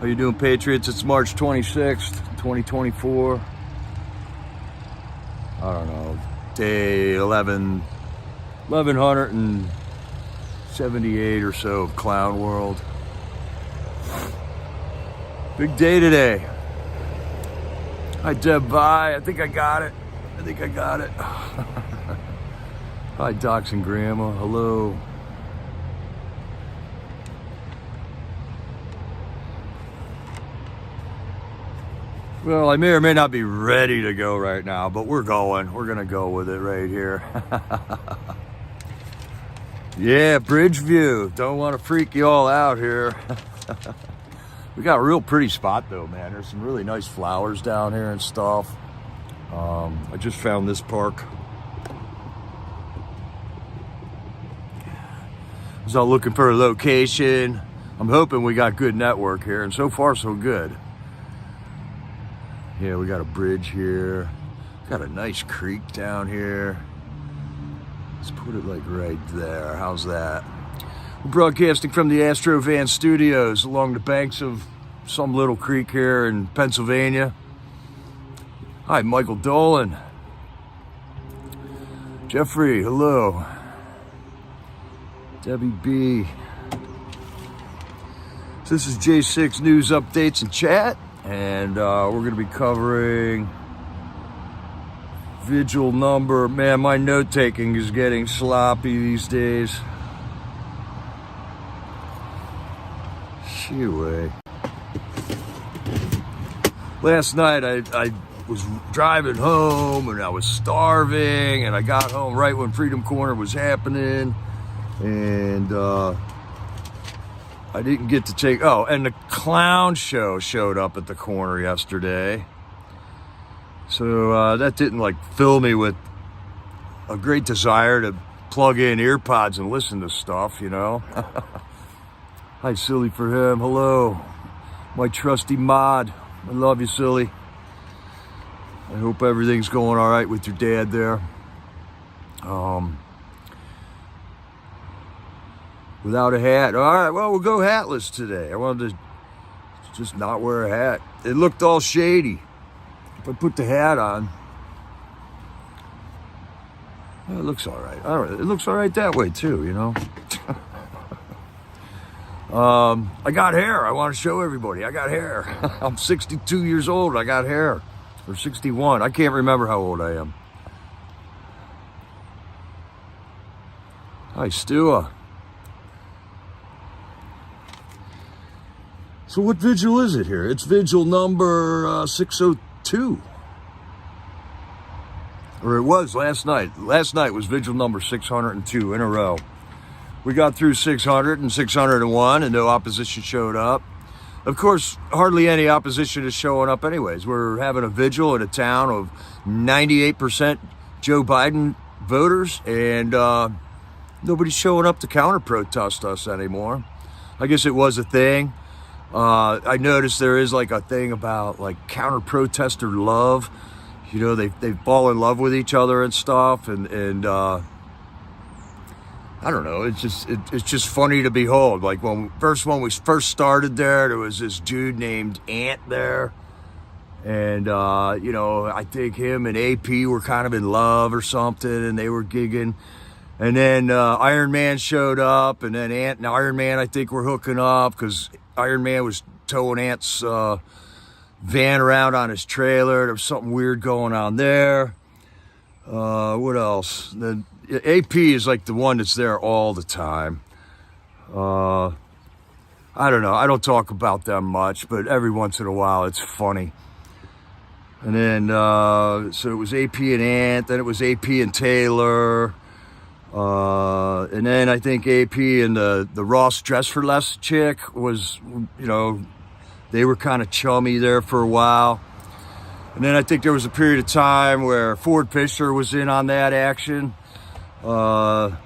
How you doing, Patriots? It's March 26th, 2024. I don't know, day 1178 or so of Clown World. Big day today. Hi, Deb. Bye. I think I got it. Hi, Docs and Grandma. Hello. Well, I may or may not be ready to go right now, but we're going. We're going to go with it right here. Yeah, bridge view. Don't want to freak you all out here. We got a real pretty spot though, man. There's some really nice flowers down here and stuff. I just found this park. I was out looking for a location. I'm hoping we got good network here, and so far so good. Yeah, we got a bridge here. Got a nice creek down here. Let's put it like right there. How's that? We're broadcasting from the Astro Van Studios along the banks of some little creek here in Pennsylvania. Hi, Michael Dolan. Jeffrey, hello. Debbie B. So this is J6 News Updates and Chat. And we're going to be covering Vigil number. Man, my note-taking is getting sloppy these days. Anyway. Last night I was driving home and I was starving, and I got home right when Freedom Corner was happening. And I didn't get to take, and the clown show showed up at the corner yesterday. So that didn't fill me with a great desire to plug in ear pods and listen to stuff, you know. Hi, Silly for him. Hello, my trusty mod. I love you, Silly. I hope everything's going all right with your dad there. Without a hat. All right, well, we'll go hatless today. I wanted to just not wear a hat. It looked all shady. If I put the hat on, well, it looks all right. It looks all right that way too, you know. I got hair. I want to show everybody. I got hair. I'm 62 years old. I got hair. Or 61. I can't remember how old I am. Hi, Stua. So what vigil is it here? It's vigil number 602. Or it was last night. Last night was vigil number 602 in a row. We got through 600 and 601 and no opposition showed up. Of course, hardly any opposition is showing up anyways. We're having a vigil in a town of 98% Joe Biden voters, and nobody's showing up to counter-protest us anymore. I guess it was a thing. I noticed there is a thing about counter-protester love. You know, they fall in love with each other and stuff, and I don't know. It's just funny to behold. When we first started there was this dude named Ant there, and you know, I think him and AP were kind of in love or something, and they were gigging. And then Iron Man showed up, and then Ant and Iron Man, I think, were hooking up because Iron Man was towing Ant's van around on his trailer. There was something weird going on there. What else? Then AP is the one that's there all the time. I don't know. I don't talk about them much, but every once in a while it's funny. And then, so it was AP and Ant, then it was AP and Taylor. And then I think AP and the Ross Dress for Less chick was, you know, they were kind of chummy there for a while. And then I think there was a period of time where Ford Fisher was in on that action. I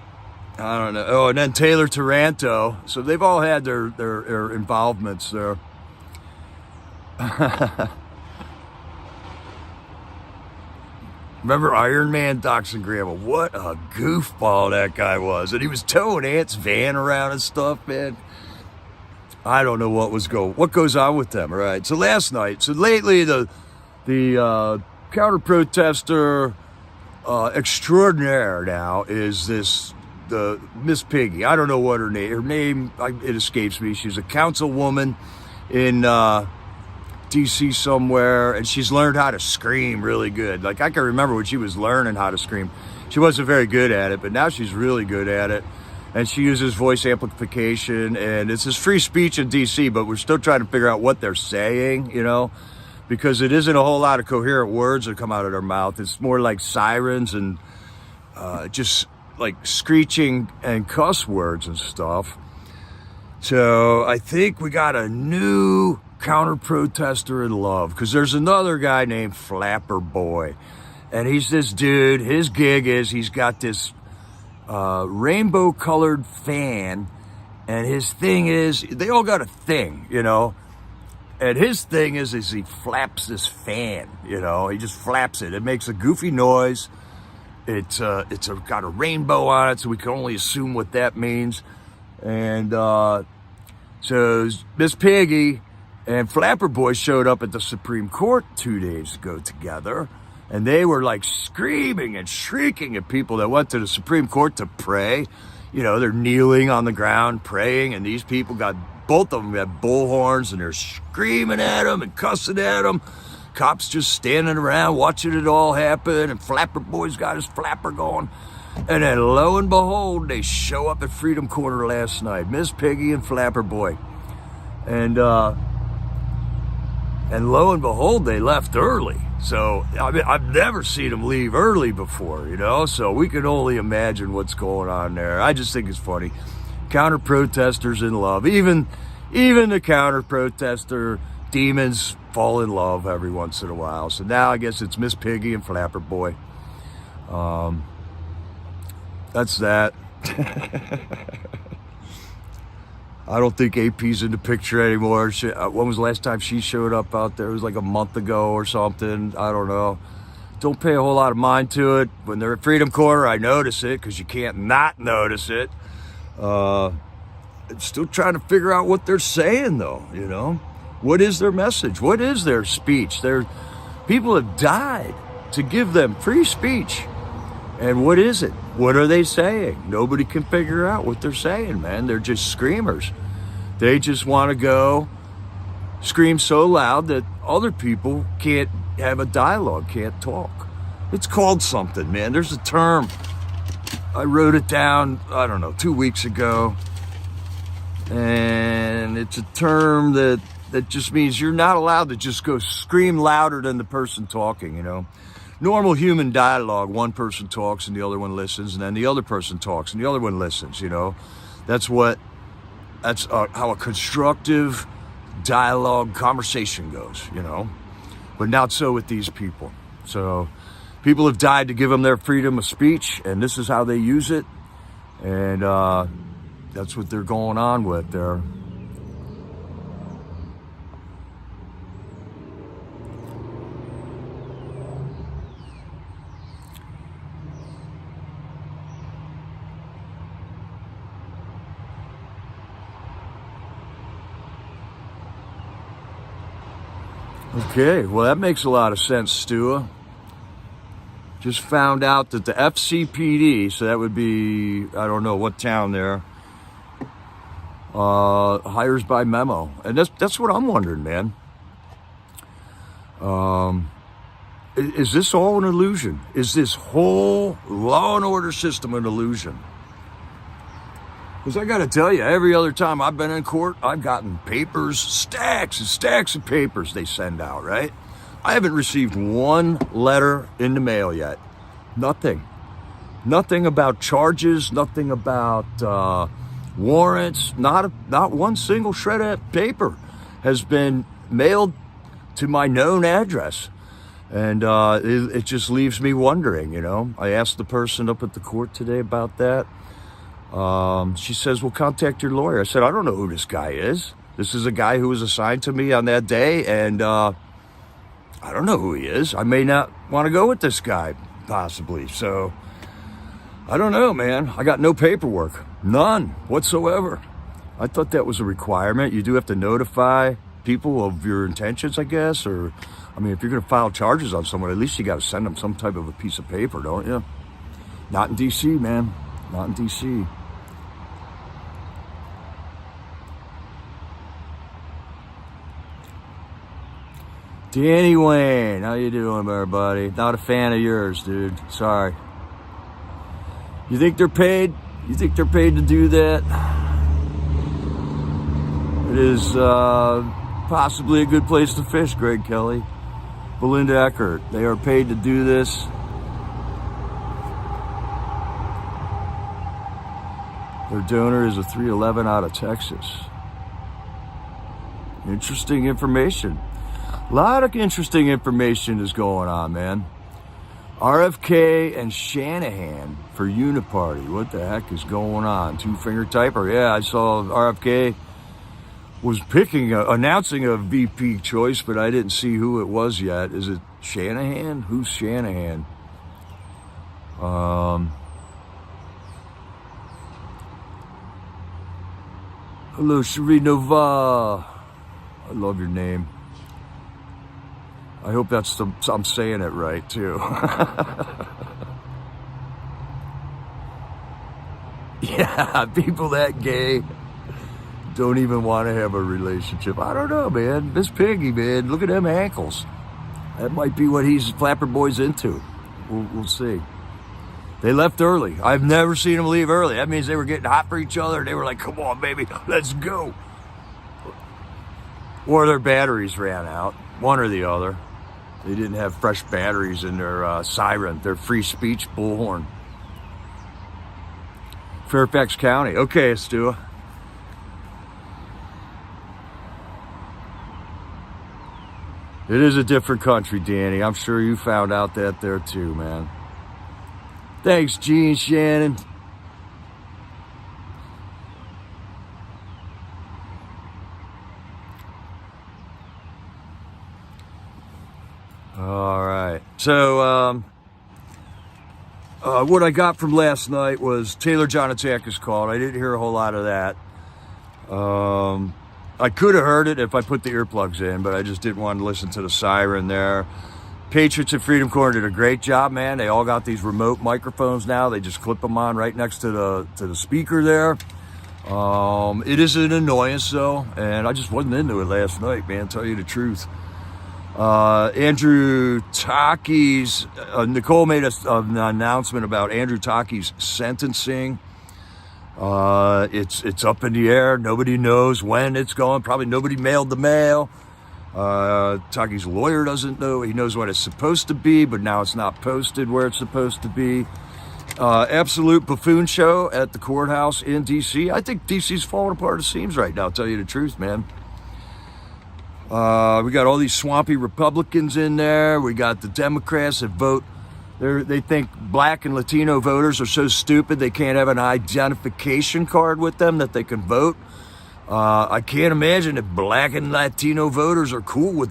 don't know. Oh, and then Taylor Taranto. So they've all had their involvements there. Remember Iron Man, Docs and Grandma? What a goofball that guy was. And he was towing Ant's van around and stuff, man. I don't know what goes on with them. All right. So last night, so lately the counter protester extraordinaire now is the Miss Piggy. I don't know what her name. It escapes me. She's a councilwoman in DC somewhere, and she's learned how to scream really good. Like, I can remember when she was learning how to scream, she wasn't very good at it, but now she's really good at it. And she uses voice amplification, and it's free speech in DC, but we're still trying to figure out what they're saying, you know, because it isn't a whole lot of coherent words that come out of their mouth. It's more like sirens and just like screeching and cuss words and stuff. So I think we got a new counter protester in love, because there's another guy named Flapper Boy, and he's this dude. His gig is he's got this rainbow colored fan, and his thing is, they all got a thing, you know, and his thing is he flaps this fan, you know, he just flaps it. It makes a goofy noise. It's got a rainbow on it, so we can only assume what that means. And so Miss Piggy and Flapper Boy showed up at the Supreme Court 2 days ago together, and they were like screaming and shrieking at people that went to the Supreme Court to pray. You know, they're kneeling on the ground praying, and these people both of them had bullhorns, and they're screaming at them and cussing at them. Cops just standing around watching it all happen, and Flapper Boy's got his flapper going. And then lo and behold, they show up at Freedom Corner last night, Miss Piggy and Flapper Boy. And lo and behold, they left early. So, I mean, I've never seen them leave early before, you know? So we can only imagine what's going on there. I just think it's funny. Counter-protesters in love. Even the counter-protester demons fall in love every once in a while. So now I guess it's Miss Piggy and Flapper Boy. That's that. I don't think AP's in the picture anymore. When was the last time she showed up out there? It was like a month ago or something. I don't know. Don't pay a whole lot of mind to it. When they're at Freedom Corner, I notice it, because you can't not notice it. Still trying to figure out what they're saying, though, you know? What is their message? What is their speech? People have died to give them free speech. And what is it? What are they saying? Nobody can figure out what they're saying, man. They're just screamers. They just want to go scream so loud that other people can't have a dialogue, can't talk. It's called something, man. There's a term. I wrote it down, I don't know, 2 weeks ago. And it's a term that just means you're not allowed to just go scream louder than the person talking, you know. Normal human dialogue, one person talks and the other one listens, and then the other person talks and the other one listens, you know. That's how a constructive dialogue conversation goes, you know. But not so with these people. So people have died to give them their freedom of speech, and this is how they use it. And that's what they're going on with. Okay, well, that makes a lot of sense, Stu. Just found out that the FCPD, so that would be, I don't know what town there, hires by memo. And that's what I'm wondering, man. Is this all an illusion? Is this whole law and order system an illusion? Because I got to tell you, every other time I've been in court, I've gotten papers, stacks and stacks of papers they send out, right? I haven't received one letter in the mail yet. Nothing. Nothing about charges, nothing about warrants, not one single shred of paper has been mailed to my known address. And it just leaves me wondering, you know. I asked the person up at the court today about that. She says, well, contact your lawyer. I said, I don't know who this guy is. This is a guy who was assigned to me on that day, and I don't know who he is. I may not want to go with this guy, possibly. So, I don't know, man. I got no paperwork. None whatsoever. I thought that was a requirement. You do have to notify people of your intentions, I guess, or, I mean, if you're going to file charges on someone, at least you got to send them some type of a piece of paper, don't you? Not in D.C., man. Not in D.C. Danny Wayne, how you doing, everybody? Not a fan of yours, dude. Sorry. You think they're paid? You think they're paid to do that? It is possibly a good place to fish, Greg Kelly. Belinda Eckert, they are paid to do this. Their donor is a 311 out of Texas. Interesting information. A lot of interesting information is going on, man. RFK and Shanahan for Uniparty. What the heck is going on? Two-finger typer. Yeah, I saw RFK was announcing a VP choice, but I didn't see who it was yet. Is it Shanahan? Who's Shanahan? Hello, Cherie Nova. I love your name. I hope I'm saying it right, too. Yeah, people that gay don't even want to have a relationship. I don't know, man. Miss Piggy, man, look at them ankles. That might be what Flapper Boy's into. We'll see. They left early. I've never seen them leave early. That means they were getting hot for each other. They were like, come on, baby, let's go. Or their batteries ran out. One or the other. They didn't have fresh batteries in their siren, their free speech bullhorn. Fairfax County. Okay, Stu. It is a different country, Danny. I'm sure you found out that there too, man. Thanks, Gene Shannon. All right. So, what I got from last night was Taylor John Attackers called. I didn't hear a whole lot of that. I could have heard it if I put the earplugs in, but I just didn't want to listen to the siren there. Patriots at Freedom Corner did a great job, man. They all got these remote microphones now. They just clip them on right next to the speaker there. It is an annoyance, though, and I just wasn't into it last night, man, tell you the truth. Andrew Taki's, Nicole made an announcement about Andrew Taki's sentencing. It's up in the air. Nobody knows when it's going. Probably nobody mailed the mail. Taki's lawyer doesn't know. He knows what it's supposed to be, but now it's not posted where it's supposed to be. Absolute buffoon show at the courthouse in D.C. I think D.C.'s falling apart at the seams right now, I'll tell you the truth, man. We got all these swampy Republicans in there. We got the Democrats that vote. They think black and Latino voters are so stupid they can't have an identification card with them that they can vote. I can't imagine if black and Latino voters are cool with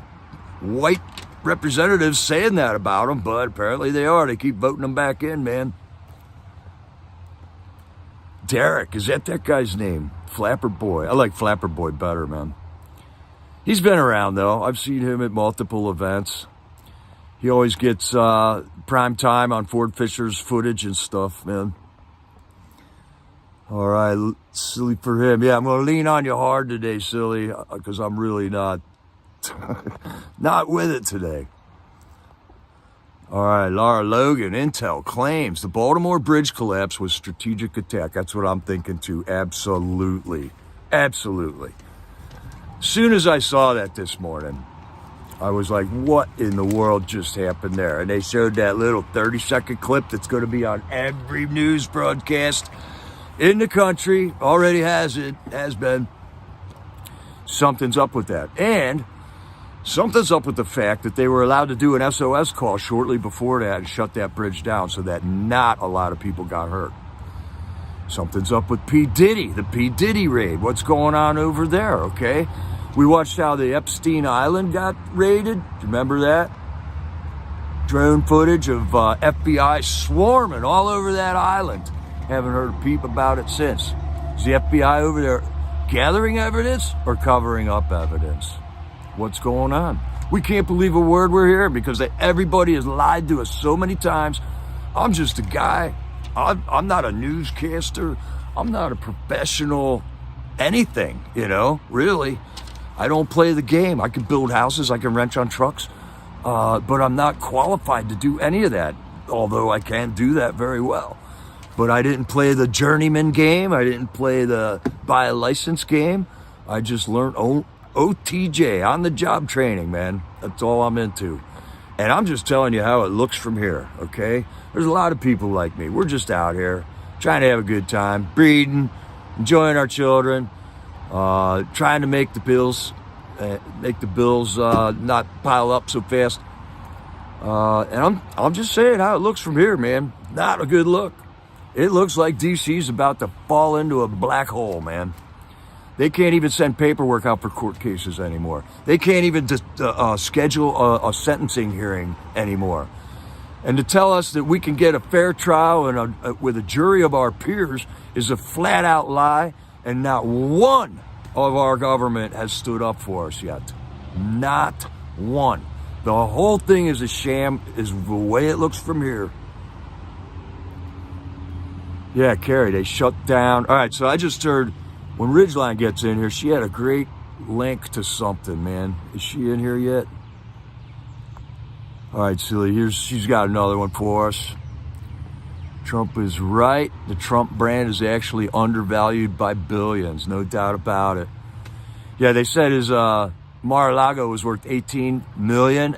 white representatives saying that about them, but apparently they are. They keep voting them back in, man. Derek, is that guy's name? Flapper Boy. I like Flapper Boy better, man. He's been around, though. I've seen him at multiple events. He always gets prime time on Ford Fisher's footage and stuff, man. All right, silly for him. Yeah, I'm going to lean on you hard today, silly, because I'm really not with it today. All right, Laura Logan, Intel claims the Baltimore bridge collapse was strategic attack. That's what I'm thinking, too. Absolutely. Absolutely. As soon as I saw that this morning, I was like, what in the world just happened there? And they showed that little 30-second clip that's going to be on every news broadcast in the country. Already has been. Something's up with that. And something's up with the fact that they were allowed to do an SOS call shortly before that and shut that bridge down so that not a lot of people got hurt. Something's up with P. Diddy, the P. Diddy raid. What's going on over there, okay? We watched how the Epstein Island got raided. Remember that? Drone footage of FBI swarming all over that island. Haven't heard a peep about it since. Is the FBI over there gathering evidence or covering up evidence? What's going on? We can't believe a word we're hearing because everybody has lied to us so many times. I'm just a guy. I'm not a newscaster. I'm not a professional anything, really. I don't play the game. I can build houses. I can wrench on trucks. But I'm not qualified to do any of that, although I can do that very well. But I didn't play the journeyman game. I didn't play the buy a license game. I just learned OTJ, on the job training, man. That's all I'm into. And I'm just telling you how it looks from here, okay? There's a lot of people like me. We're just out here trying to have a good time, breeding, enjoying our children, trying to make the bills not pile up so fast. And I'm just saying how it looks from here, man. Not a good look. It looks like DC's about to fall into a black hole, man. They can't even send paperwork out for court cases anymore. They can't even schedule a sentencing hearing anymore. And to tell us that we can get a fair trial and with a jury of our peers is a flat out lie, and not one of our government has stood up for us yet. Not one. The whole thing is a sham, is the way it looks from here. Yeah, Carrie, they shut down. All right, so I just heard when Ridgeline gets in here, she had a great link to something, man. Is she in here yet? All right, silly, she's got another one for us. Trump is right. The Trump brand is actually undervalued by billions, no doubt about it. Yeah, they said his Mar-a-Lago was worth $18 million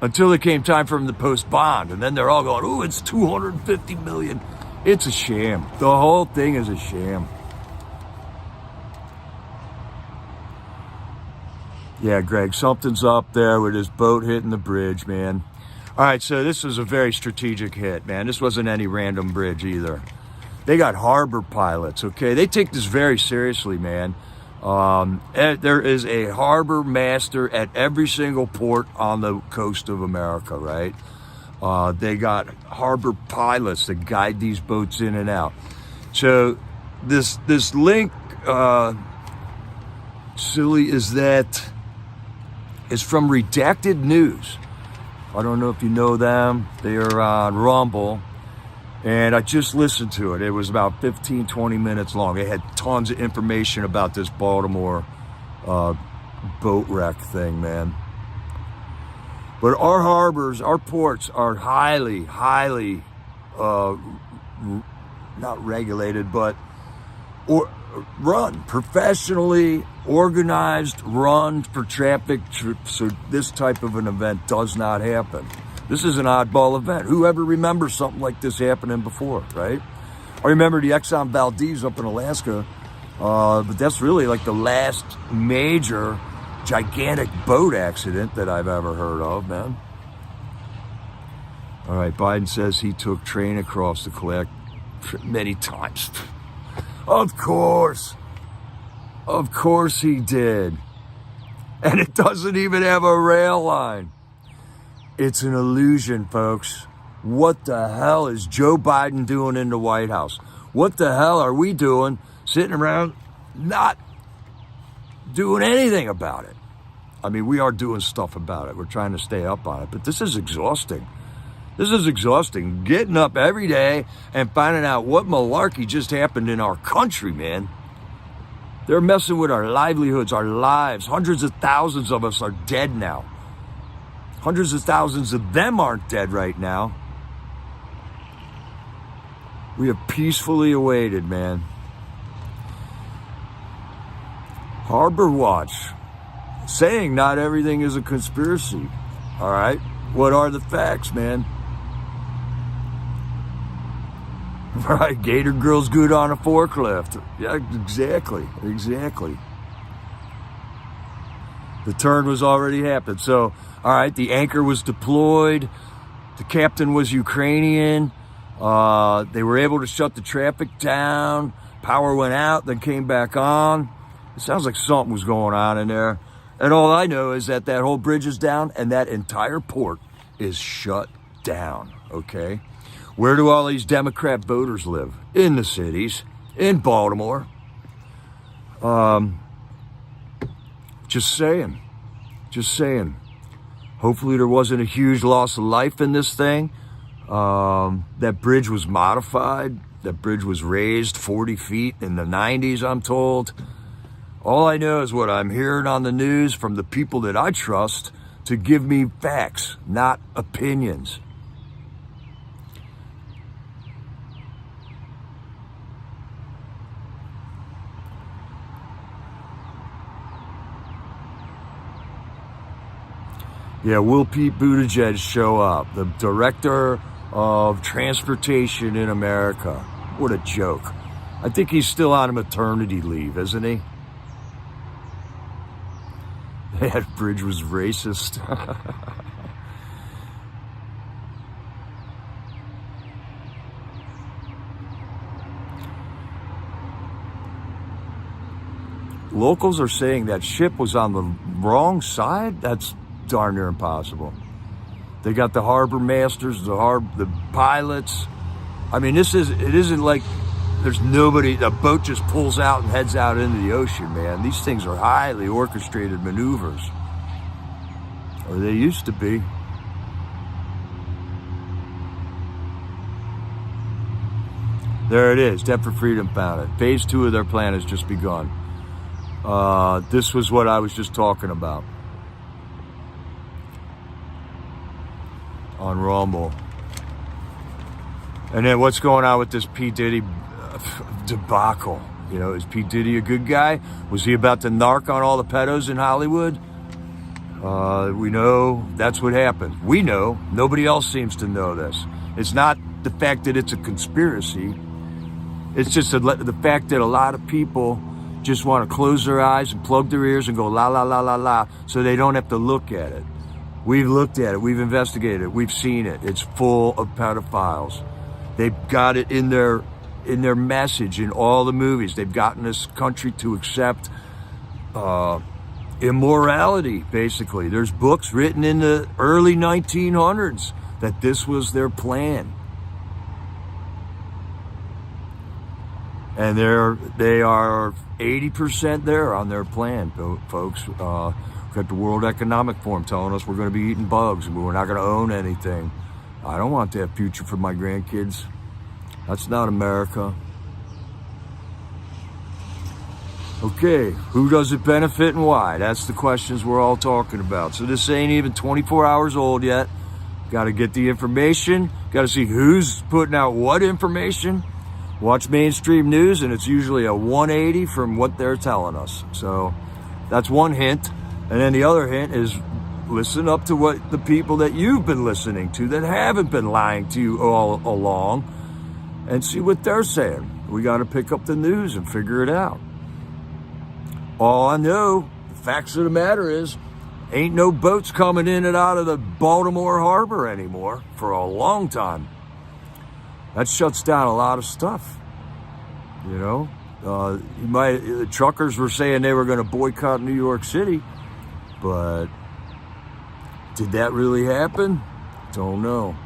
until it came time for him to post bond. And then they're all going, ooh, it's $250 million. It's a sham. The whole thing is a sham. Yeah, Greg, something's up there with his boat hitting the bridge, man. All right, so this was a very strategic hit, man. This wasn't any random bridge either. They got harbor pilots, okay? They take this very seriously, man. There is a harbor master at every single port on the coast of America, right? They got harbor pilots that guide these boats in and out. So this link, silly, is from Redacted News. I don't know if you know them. They are on Rumble. And I just listened to it. It was about 15, 20 minutes long. It had tons of information about this Baltimore boat wreck thing, man. But our harbors, our ports are highly, not regulated, but run professionally, organized, run for traffic, so this type of an event does not happen. This is an oddball event. Whoever remembers something like this happening before, right? I remember the Exxon Valdez up in Alaska, but that's really like the last major gigantic boat accident that I've ever heard of, man. All right, Biden says he took train across the collect many times. Of course he did. And it doesn't even have a rail line. It's an illusion, folks. What the hell is Joe Biden doing in the White House? What the hell are we doing sitting around not doing anything about it? I mean, we are doing stuff about it. We're trying to stay up on it, but this is exhausting. This is exhausting. Getting up every day and finding out what malarkey just happened in our country, man. They're messing with our livelihoods, our lives. Hundreds of thousands of us are dead now. Hundreds of thousands of them aren't dead right now. We have peacefully awaited, man. Harbor Watch saying not everything is a conspiracy. All right? What are the facts, man? Right, Gator Girl's good on a forklift. Yeah, exactly. The turn was already happened. So, all right, the anchor was deployed. The captain was Ukrainian. They were able to shut the traffic down. Power went out, then came back on. It sounds like something was going on in there. And all I know is that whole bridge is down and that entire port is shut down, okay? Where do all these Democrat voters live? In the cities, in Baltimore. Just saying. Hopefully there wasn't a huge loss of life in this thing. That bridge was modified. That bridge was raised 40 feet in the 90s, I'm told. All I know is what I'm hearing on the news from the people that I trust to give me facts, not opinions. Yeah, will Pete Buttigieg show up? The director of transportation in America. What a joke. I think he's still on a maternity leave, isn't he? That bridge was racist. Locals are saying that ship was on the wrong side. That's darn near impossible. They got the harbor masters, the pilots. I mean, it isn't like there's nobody, the boat just pulls out and heads out into the ocean, man. These things are highly orchestrated maneuvers. Or they used to be. There it is, Debt for Freedom found it. Phase 2 of their plan has just begun. This was what I was just talking about on Rumble. And then what's going on with this P. Diddy debacle? You know, is P. Diddy a good guy? Was he about to narc on all the pedos in Hollywood? We know that's what happened. We know. Nobody else seems to know this. It's not the fact that it's a conspiracy. It's just the fact that a lot of people just want to close their eyes and plug their ears and go la, la, la, la, la, so they don't have to look at it. We've looked at it. We've investigated it. We've seen it. It's full of pedophiles. They've got it in their message in all the movies. They've gotten this country to accept immorality, basically. There's books written in the early 1900s that this was their plan. And they are 80% there on their plan, folks. We've got the World Economic Forum telling us we're going to be eating bugs and we're not going to own anything. I don't want that future for my grandkids. That's not America. Okay, who does it benefit and why? That's the questions we're all talking about. So this ain't even 24 hours old yet. Got to get the information. Got to see who's putting out what information. Watch mainstream news, and it's usually a 180 from what they're telling us. So that's one hint. And then the other hint is listen up to what the people that you've been listening to that haven't been lying to you all along and see what they're saying. We got to pick up the news and figure it out. All I know, the facts of the matter is, ain't no boats coming in and out of the Baltimore harbor anymore for a long time. That shuts down a lot of stuff, you know. The truckers were saying they were going to boycott New York City, but did that really happen? Don't know.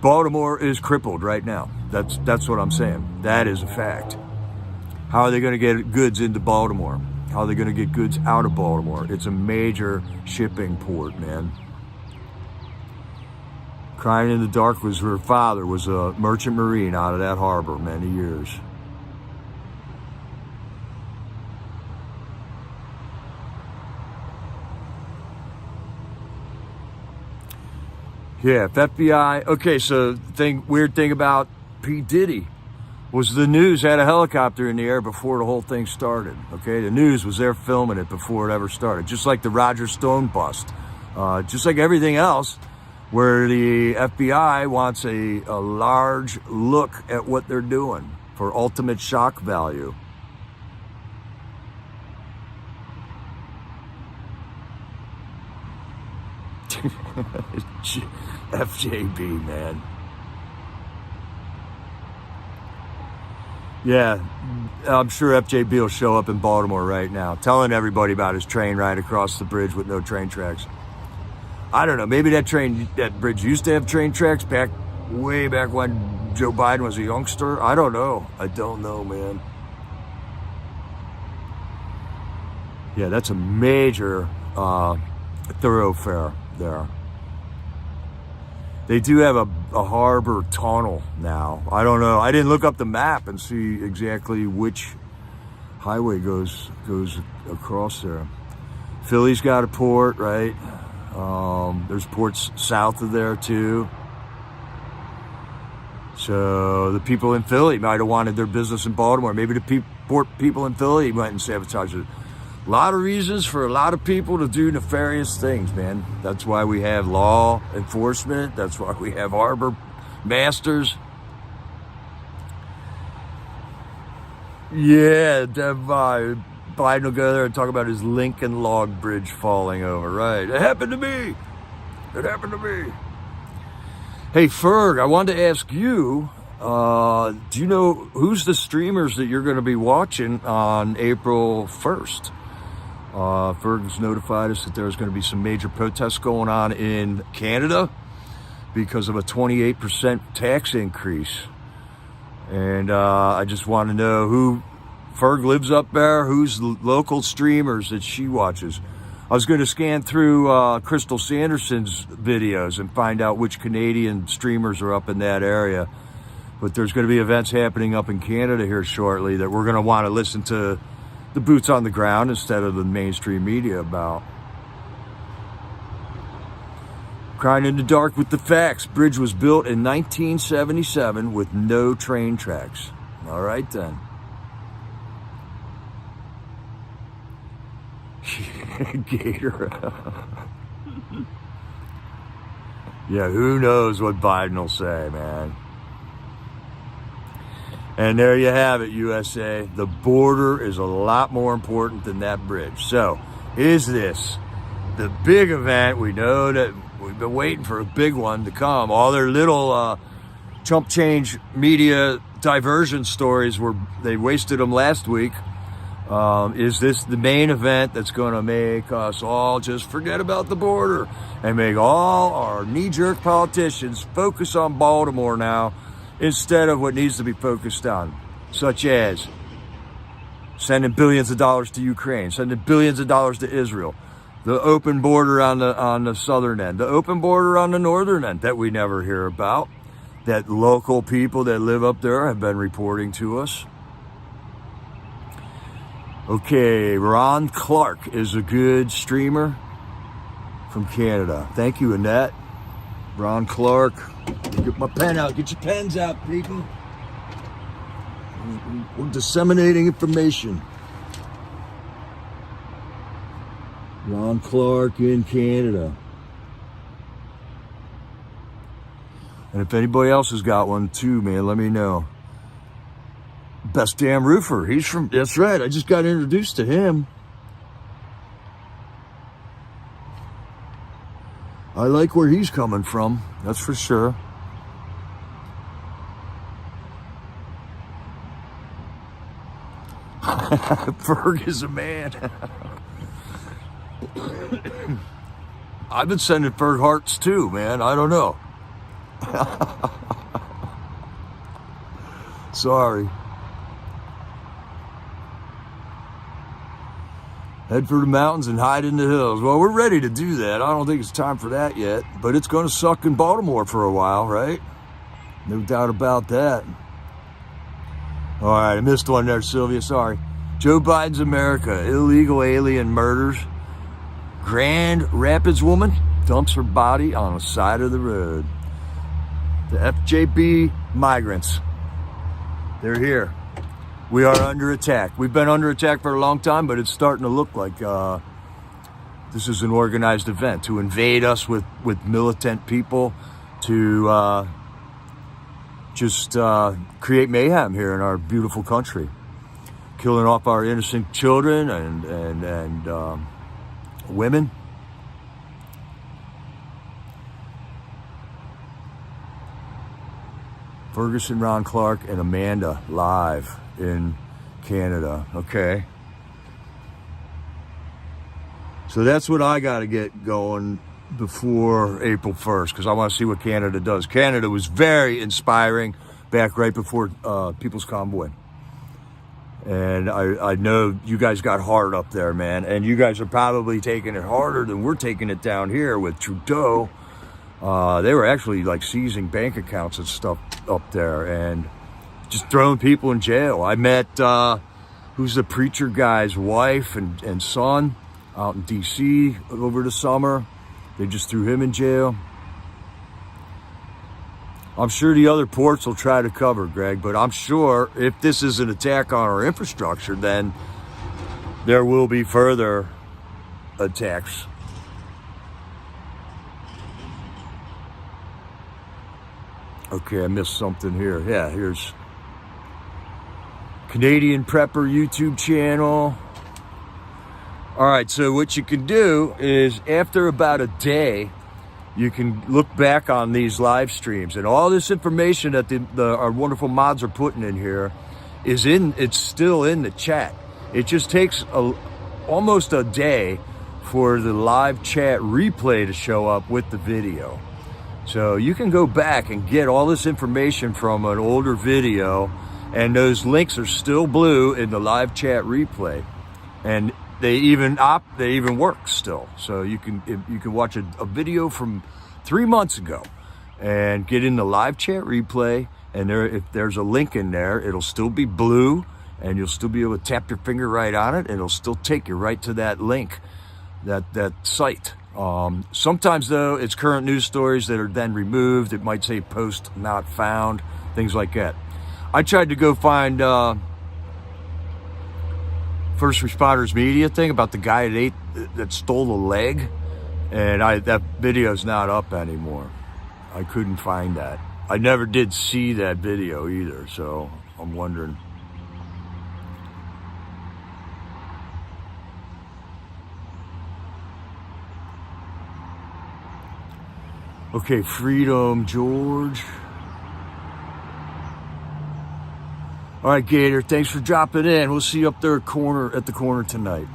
Baltimore is crippled right now. That's what I'm saying. That is a fact. How are they going to get goods into Baltimore? How are they going to get goods out of Baltimore? It's a major shipping port, man. Crying in the dark was her father, was a merchant marine out of that harbor many years. Yeah, if FBI, okay, so weird thing about P. Diddy was the news had a helicopter in the air before the whole thing started, okay? The news was there filming it before it ever started, just like the Roger Stone bust. Just like everything else, where the FBI wants a large look at what they're doing for ultimate shock value. FJB, man. Yeah, I'm sure FJB will show up in Baltimore right now, telling everybody about his train ride across the bridge with no train tracks. I don't know, maybe that bridge used to have train tracks way back when Joe Biden was a youngster. I don't know. I don't know, man. Yeah, that's a major thoroughfare there. They do have a harbor tunnel now. I don't know. I didn't look up the map and see exactly which highway goes across there. Philly's got a port, right? There's ports south of there too. So the people in Philly might have wanted their business in Baltimore. Maybe the people in Philly went and sabotaged it. A lot of reasons for a lot of people to do nefarious things, man. That's why we have law enforcement. That's why we have harbor masters. Yeah, Biden will go there and talk about his Lincoln log bridge falling over. Right. It happened to me. It happened to me. Hey, Ferg, I wanted to ask you, do you know who's the streamers that you're going to be watching on April 1st? Ferg's notified us that there's going to be some major protests going on in Canada because of a 28% tax increase. And I just want to know who Ferg lives up there, who's the local streamers that she watches. I was going to scan through Crystal Sanderson's videos and find out which Canadian streamers are up in that area. But there's going to be events happening up in Canada here shortly that we're going to want to listen to the boots on the ground instead of the mainstream media about. Crying in the dark with the facts. Bridge was built in 1977 with no train tracks. All right then. Gator. Yeah, who knows what Biden will say, man. And there you have it, USA. The border is a lot more important than that bridge. So, is this the big event? We know that we've been waiting for a big one to come. All their little chump change media diversion stories, they wasted them last week. Is this the main event that's going to make us all just forget about the border and make all our knee-jerk politicians focus on Baltimore now instead of what needs to be focused on, such as sending billions of dollars to Ukraine, sending billions of dollars to Israel, the open border on the southern end, the open border on the northern end that we never hear about, that local people that live up there have been reporting to us. Okay, Ron Clark is a good streamer from Canada. Thank you, Annette. Ron Clark. Get my pen out. Get your pens out, people. We're disseminating information. Ron Clark in Canada. And if anybody else has got one too, man, let me know. Best damn roofer. He's from, that's right. I just got introduced to him. I like where he's coming from. That's for sure. Ferg is a man. I've been sending Ferg hearts too, man. I don't know. Sorry. Head for the mountains and hide in the hills. Well, we're ready to do that. I don't think it's time for that yet, but it's going to suck in Baltimore for a while, right? No doubt about that. All right, I missed one there, Sylvia. Sorry. Joe Biden's America. Illegal alien murders. Grand Rapids woman dumps her body on the side of the road. The FJB migrants. They're here. We are under attack. We've been under attack for a long time, but it's starting to look like this is an organized event to invade us with militant people to just create mayhem here in our beautiful country, killing off our innocent children and women. Ferguson, Ron Clark, and Amanda live in Canada. Okay. So that's what I got to get going before April 1st, because I want to see what Canada does. Canada was very inspiring back right before People's Convoy. And I know you guys got hard up there, man. And you guys are probably taking it harder than we're taking it down here with Trudeau. They were actually like seizing bank accounts and stuff up there and just throwing people in jail. I met, who's the preacher guy's wife and son out in DC over the summer. They just threw him in jail. I'm sure the other ports will try to cover, Greg, but I'm sure if this is an attack on our infrastructure, then there will be further attacks. Okay, I missed something here. Yeah, here's Canadian Prepper YouTube channel. All right, so what you can do is after about a day, you can look back on these live streams, and all this information that our wonderful mods are putting in here it's still in the chat. It just takes almost a day for the live chat replay to show up with the video. So you can go back and get all this information from an older video, and those links are still blue in the live chat replay, and they even work still. So you can watch a video from 3 months ago and get in the live chat replay, and if there's a link in there, it'll still be blue, and you'll still be able to tap your finger right on it, and it'll still take you right to that link, that site. Sometimes though, it's current news stories that are then removed. It might say post not found, things like that. I tried to go find First Responders Media thing about the guy that stole a leg, and that video's not up anymore. I couldn't find that. I never did see that video either, so I'm wondering. Okay, Freedom George. All right, Gator, thanks for dropping in. We'll see you up there at the corner tonight.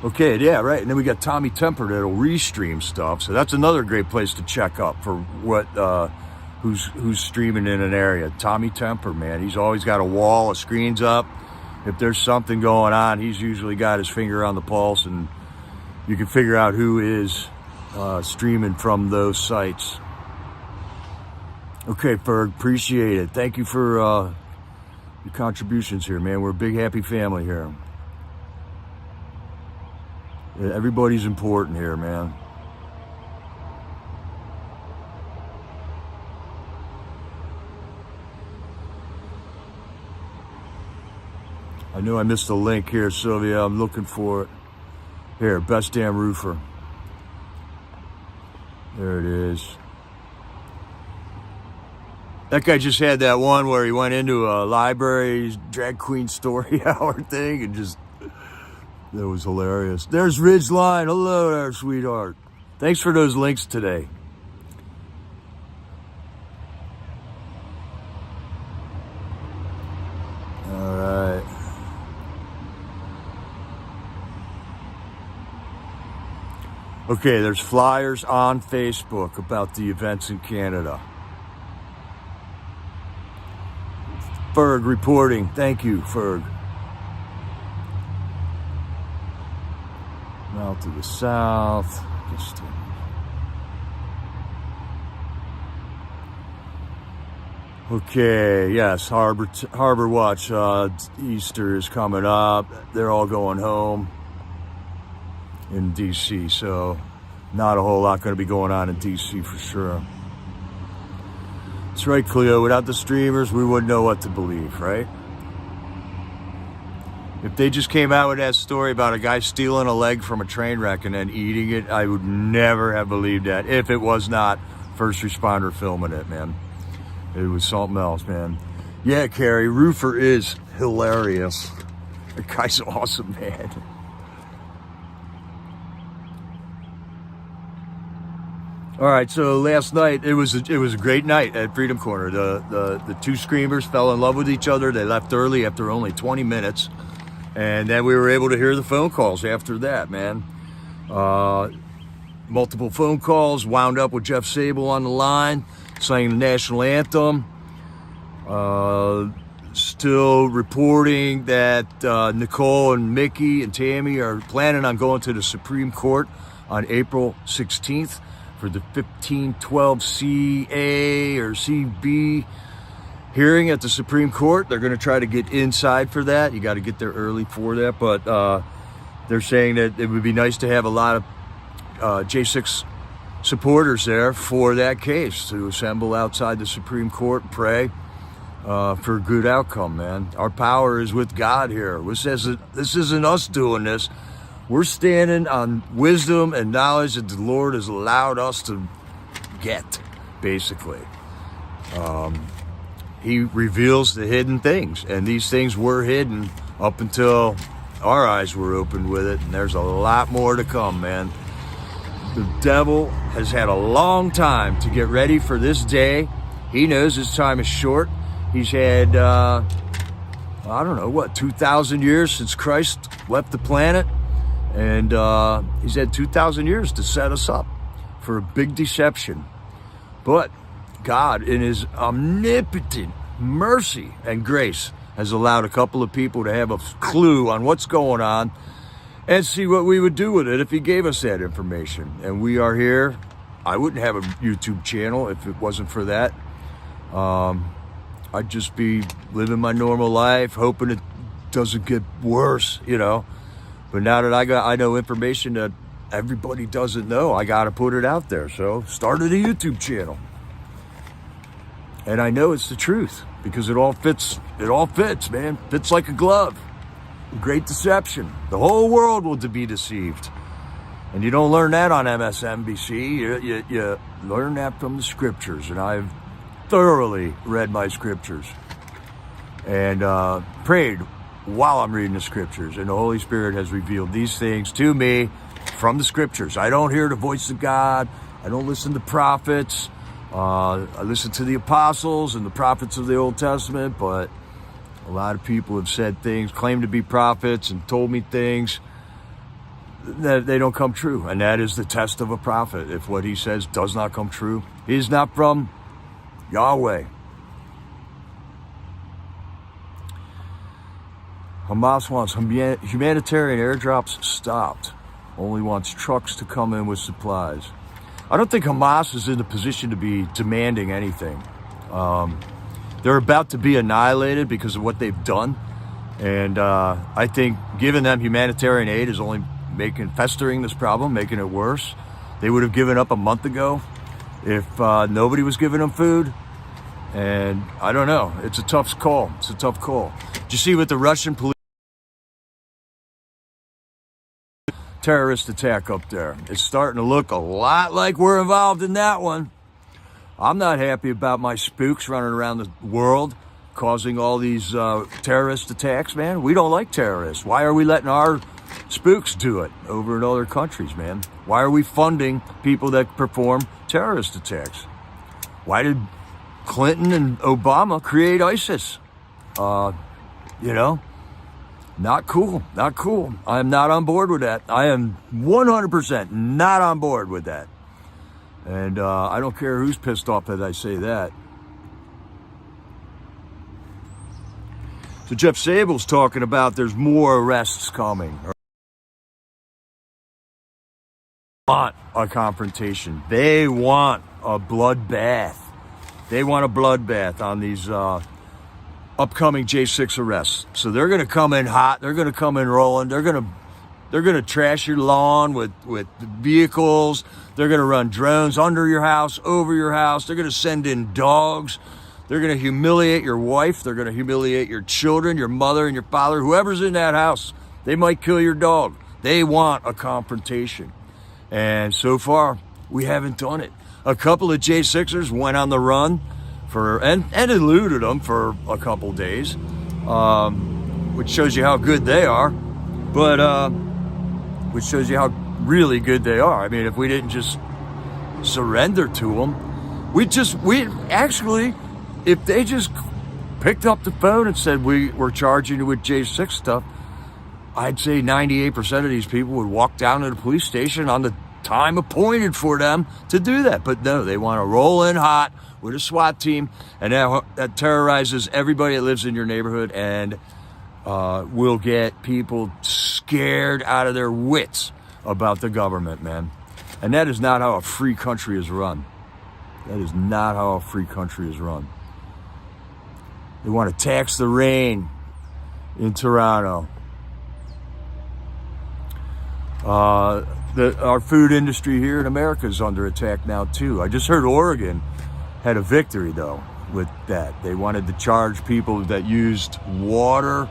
Okay, yeah, right. And then we got Tommy Temper that'll restream stuff. So that's another great place to check up for what who's streaming in an area. Tommy Temper, man. He's always got a wall of screens up. If there's something going on, he's usually got his finger on the pulse, and you can figure out who is streaming from those sites. Okay, Ferg, appreciate it. Thank you for your contributions here, man. We're a big, happy family here. Everybody's important here, man. I know I missed a link here, Sylvia. I'm looking for it. Here, Best Damn Roofer. There it is. That guy just had that one where he went into a library, drag queen story hour thing, and just, that was hilarious. There's Ridgeline. Hello there, sweetheart. Thanks for those links today. All right. Okay, there's flyers on Facebook about the events in Canada. Ferg reporting. Thank you, Ferg. Now to the south. Okay, yes, Harbor Watch. Easter is coming up. They're all going home in DC, so not a whole lot going to be going on in DC for sure. That's right, Cleo. Without the streamers, we wouldn't know what to believe, right? If they just came out with that story about a guy stealing a leg from a train wreck and then eating it, I would never have believed that if it was not first responder filming it, man. It was something else, man. Yeah, Carrie, Roofer is hilarious. The guy's awesome, man. All right, so last night it was a great night at Freedom Corner. The two screamers fell in love with each other. They left early after only 20 minutes, and then we were able to hear the phone calls after that, man. Multiple phone calls, wound up with Jeff Sable on the line, sang the national anthem. Still reporting that Nicole and Mickey and Tammy are planning on going to the Supreme Court on April 16th for the 1512 CA or CB hearing at the Supreme Court. They're going to try to get inside for that. You got to get there early for that, but they're saying that it would be nice to have a lot of J6 supporters there for that case, to assemble outside the Supreme Court and pray for a good outcome, man. Our power is with God here. This isn't us doing this. We're standing on wisdom and knowledge that the Lord has allowed us to get, basically. He reveals the hidden things, and these things were hidden up until our eyes were opened with it, and there's a lot more to come, man. The devil has had a long time to get ready for this day. He knows his time is short. He's had, 2,000 years since Christ left the planet. And he's had 2,000 years to set us up for a big deception. But God, in his omnipotent mercy and grace, has allowed a couple of people to have a clue on what's going on and see what we would do with it if he gave us that information. And we are here. I wouldn't have a YouTube channel if it wasn't for that. I'd just be living my normal life, hoping it doesn't get worse, you know. But now that I know information that everybody doesn't know, I got to put it out there. So started a YouTube channel. And I know it's the truth because it all fits, man. Fits like a glove. Great deception. The whole world will be deceived. And you don't learn that on MSNBC. You learn that from the scriptures. And I've thoroughly read my scriptures and prayed while I'm reading the scriptures, and the Holy Spirit has revealed these things to me from the scriptures. I don't hear the voice of God. I don't listen to prophets. I listen to the apostles and the prophets of the Old Testament, but a lot of people have said things, claim to be prophets, and told me things that they don't come true. And that is the test of a prophet. If what he says does not come true, he is not from Yahweh. Hamas wants humanitarian airdrops stopped. Only wants trucks to come in with supplies. I don't think Hamas is in a position to be demanding anything. They're about to be annihilated because of what they've done. And I think giving them humanitarian aid is only festering this problem, making it worse. They would have given up a month ago if nobody was giving them food. And I don't know. It's a tough call. It's a tough call. Did you see what the Russian police terrorist attack up there? It's starting to look a lot like we're involved in that one. I'm not happy about my spooks running around the world causing all these terrorist attacks, man. We don't like terrorists. Why are we letting our spooks do it over in other countries, man? Why are we funding people that perform terrorist attacks? Why did Clinton and Obama create ISIS? Not cool. Not cool. I am not on board with that. I am 100% not on board with that. And I don't care who's pissed off that I say that. So Jeff Sable's talking about there's more arrests coming. They want a confrontation. They want a bloodbath. They want a bloodbath on these upcoming J6 arrests. So they're going to come in hot. They're going to come in rolling. They're going to trash your lawn with vehicles. They're going to run drones under your house, over your house. They're going to send in dogs. They're going to humiliate your wife. They're going to humiliate your children, your mother and your father, whoever's in that house. They might kill your dog. They want a confrontation. And so far, we haven't done it. A couple of J6ers went on the run and eluded them for a couple days, which shows you how good they are, but which shows you how really good they are. I mean, if we didn't just surrender to them. We actually, if they just picked up the phone and said, we're charging you with J6 stuff, I'd say 98% of these people would walk down to the police station on the time appointed for them to do that. But no, they want to roll in hot with a SWAT team, and that terrorizes everybody that lives in your neighborhood, and will get people scared out of their wits about the government, man. And that is not how a free country is run. That is not how a free country is run. They want to tax the rain in Toronto. Our food industry here in America is under attack now too. I just heard Oregon had a victory though with that. They wanted to charge people that used water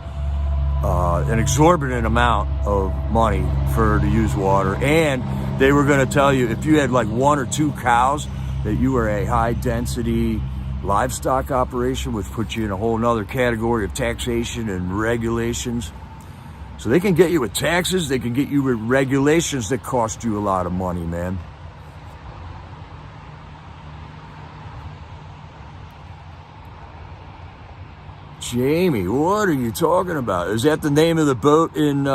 an exorbitant amount of money to use water, and they were going to tell you if you had like 1 or 2 cows that you were a high density livestock operation, which puts you in a whole nother category of taxation and regulations. So they can get you with taxes, they can get you with regulations that cost you a lot of money, man. Jamie, what are you talking about? Is that the name of the boat in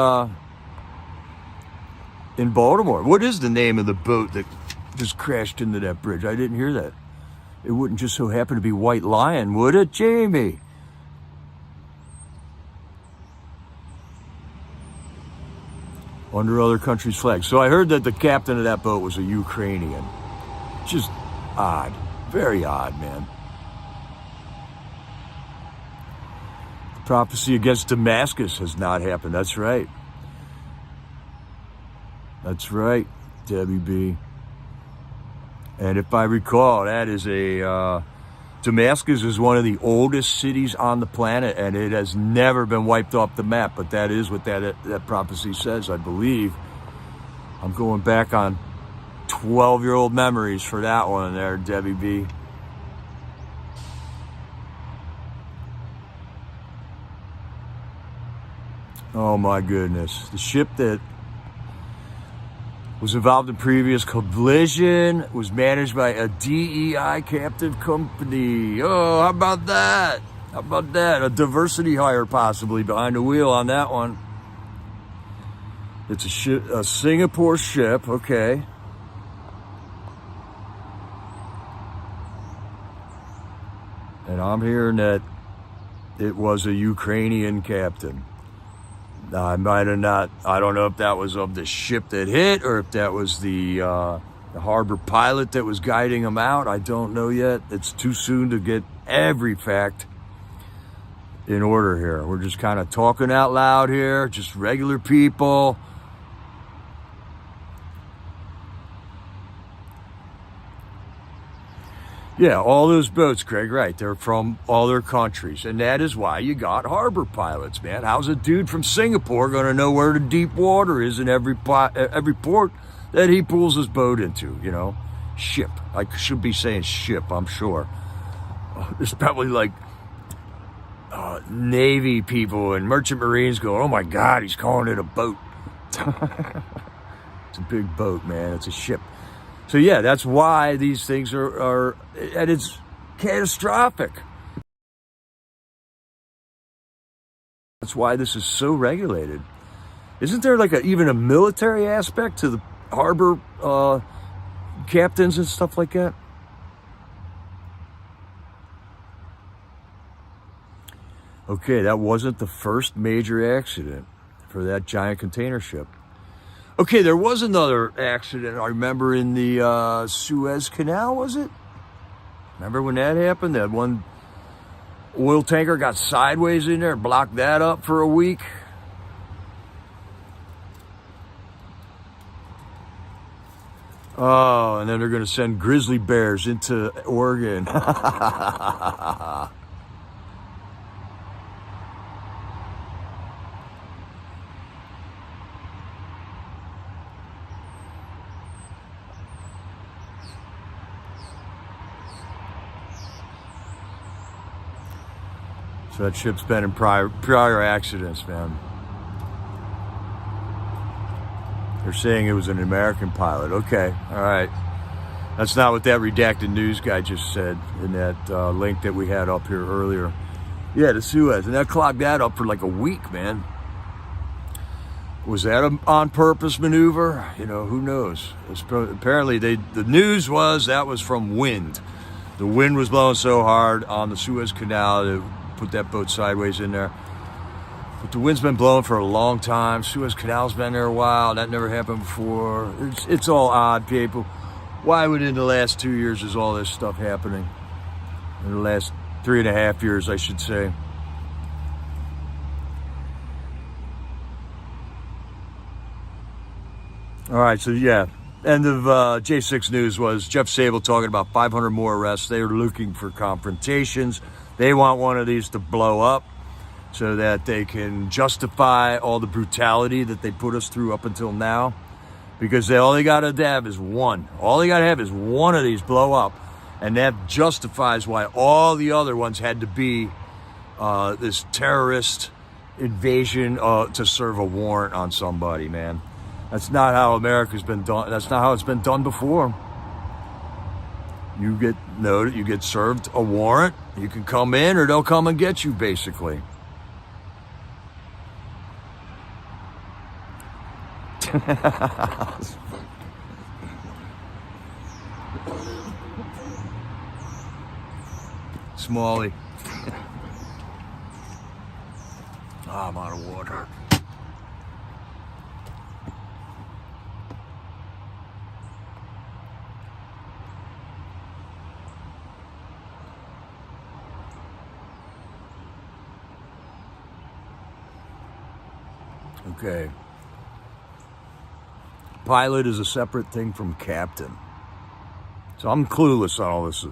Baltimore? What is the name of the boat that just crashed into that bridge? I didn't hear that. It wouldn't just so happen to be White Lion, would it, Jamie? Under other countries' flags. So I heard that the captain of that boat was a Ukrainian. Just odd. Very odd, man. The prophecy against Damascus has not happened. That's right. That's right, Debbie B. And if I recall, that is Damascus is one of the oldest cities on the planet, and it has never been wiped off the map. But that is what that prophecy says, I believe. I'm going back on 12-year-old memories for that one there, Debbie B. Oh my goodness. The ship that was involved in previous collision, was managed by a DEI captive company. Oh, how about that? How about that? A diversity hire possibly behind the wheel on that one. It's a Singapore ship, okay. And I'm hearing that it was a Ukrainian captain. I might have not, I don't know if that was of the ship that hit or if that was the harbor pilot that was guiding them out. I don't know yet. It's too soon to get every fact in order here. We're just kind of talking out loud here, just regular people. Yeah, all those boats, Craig, right. They're from other countries. And that is why you got harbor pilots, man. How's a dude from Singapore going to know where the deep water is in every port that he pulls his boat into, you know? Ship. I should be saying ship, I'm sure. There's probably like Navy people and merchant marines going, oh my God, he's calling it a boat. It's a big boat, man. It's a ship. So yeah, that's why these things are and it's catastrophic. That's why this is so regulated. Isn't there like even a military aspect to the harbor captains and stuff like that? Okay, that wasn't the first major accident for that giant container ship. Okay, there was another accident, I remember, in the Suez Canal, was it? Remember when that happened? That one oil tanker got sideways in there, blocked that up for a week. Oh, and then they're going to send grizzly bears into Oregon. So that ship's been in prior accidents, man. They're saying it was an American pilot. Okay, all right. That's not what that redacted news guy just said in that link that we had up here earlier. Yeah, the Suez. And that clogged that up for like a week, man. Was that an on-purpose maneuver? You know, who knows? Apparently, the news was that was from wind. The wind was blowing so hard on the Suez Canal to put that boat sideways in there. But the wind's been blowing for a long time. Suez Canal's been there a while. That never happened before. It's all odd, people. Why would in the last 2 years is all this stuff happening? In the last 3.5 years, I should say. All right, so yeah, end of J6 News was Jeff Sable talking about 500 more arrests. They are looking for confrontations. They want one of these to blow up so that they can justify all the brutality that they put us through up until now. Because all they got to have is one. All they got to have is one of these blow up. And that justifies why all the other ones had to be this terrorist invasion to serve a warrant on somebody, man. That's not how America's been done. That's not how it's been done before. You get served a warrant. You can come in or they'll come and get you, basically. Smalley. I'm out of water. Okay. Pilot is a separate thing from captain. So I'm clueless on all this.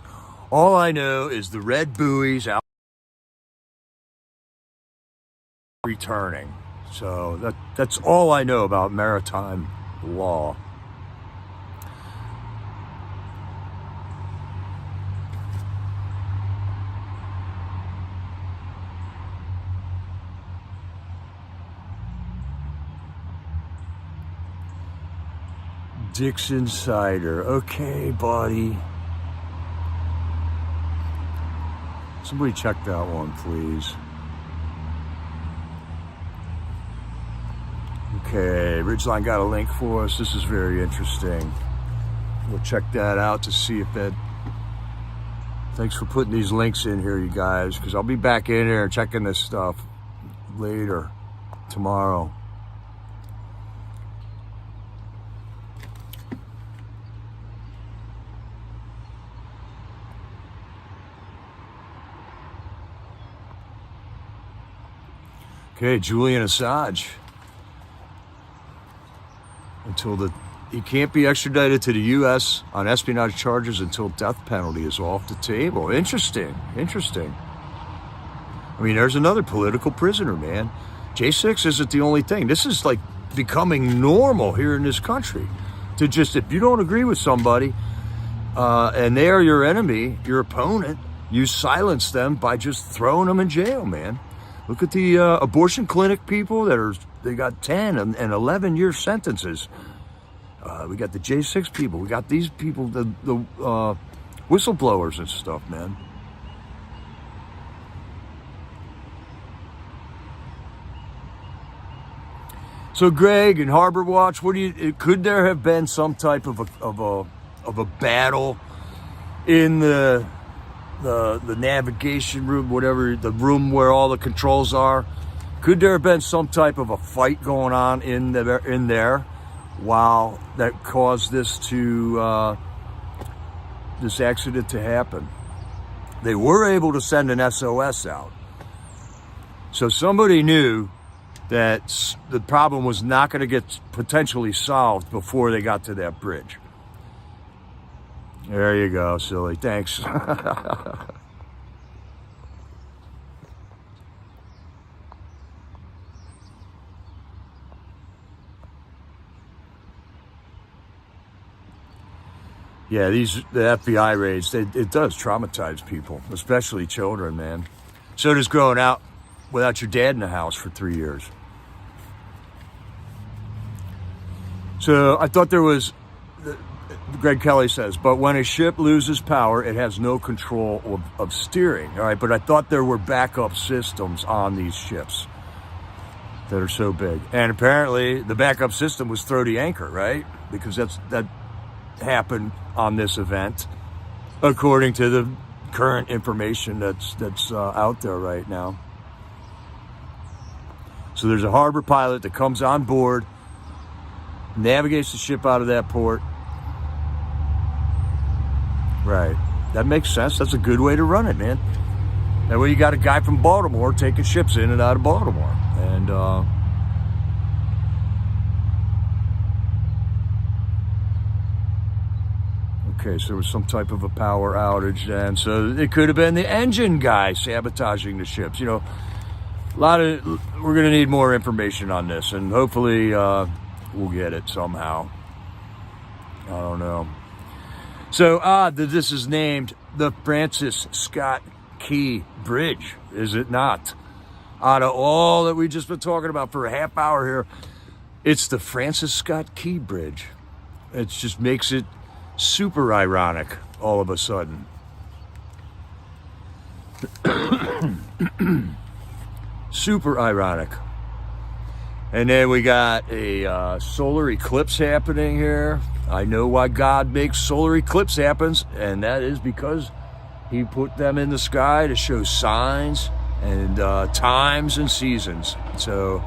All I know is the red buoys out returning. So that's all I know about maritime law. Dixon Cider. Okay, buddy. Somebody check that one, please. Okay, Ridgeline got a link for us. This is very interesting. We'll check that out to see if that... Thanks for putting these links in here, you guys, because I'll be back in here checking this stuff later, tomorrow. Okay, Julian Assange. He can't be extradited to the U.S. on espionage charges until death penalty is off the table. Interesting. I mean, there's another political prisoner, man. J6 isn't the only thing. This is like becoming normal here in this country. To just, if you don't agree with somebody and they are your enemy, your opponent, you silence them by just throwing them in jail, man. Look at the abortion clinic people they got 10 and 11-year sentences. We got the J6 people. We got these people, the whistleblowers and stuff, man. So, Greg and Harbor Watch, could there have been some type of a battle in the navigation room, whatever, the room where all the controls are? Could there have been some type of a fight going on in there while that caused this accident to happen? They were able to send an SOS out. So somebody knew that the problem was not going to get potentially solved before they got to that bridge. There you go, silly. Thanks. Yeah, the FBI raids, it does traumatize people, especially children, man. So does growing out without your dad in the house for 3 years. So I thought there was Greg Kelly says, but when a ship loses power, it has no control of steering. All right, but I thought there were backup systems on these ships that are so big. And apparently the backup system was throw the anchor, right? Because that happened on this event, according to the current information that's out there right now. So there's a harbor pilot that comes on board, navigates the ship out of that port. Right. That makes sense. That's a good way to run it, man. That way you got a guy from Baltimore taking ships in and out of Baltimore. And okay, so there was some type of a power outage, and so it could have been the engine guy sabotaging the ships. You know, we're going to need more information on this, and hopefully we'll get it somehow. I don't know. So odd that this is named the Francis Scott Key Bridge, is it not? Out of all that we just been talking about for a half hour here, it's the Francis Scott Key Bridge. It just makes it super ironic all of a sudden. Super ironic. And then we got a solar eclipse happening here. I know why God makes solar eclipse happens, and that is because he put them in the sky to show signs and times and seasons. So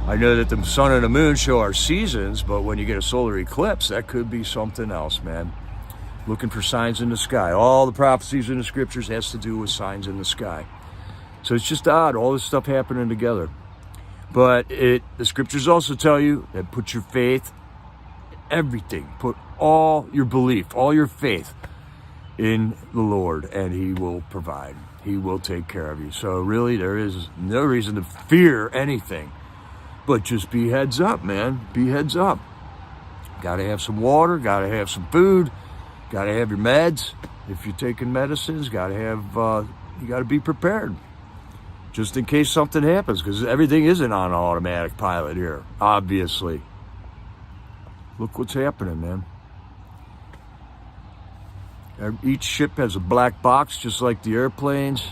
I know that the sun and the moon show our seasons, but when you get a solar eclipse, that could be something else, man. Looking for signs in the sky. All the prophecies in the scriptures has to do with signs in the sky. So it's just odd, all this stuff happening together. But the scriptures also tell you that put your faith, everything, put all your belief, all your faith in the Lord, and he will provide. He will take care of you. So really, there is no reason to fear anything, but just be heads up, man. Be heads up. Got to have some water, got to have some food, got to have your meds. If you're taking medicines, got to have, you got to be prepared. Just in case something happens, because everything isn't on automatic pilot here, obviously. Look what's happening, man. Each ship has a black box, just like the airplanes.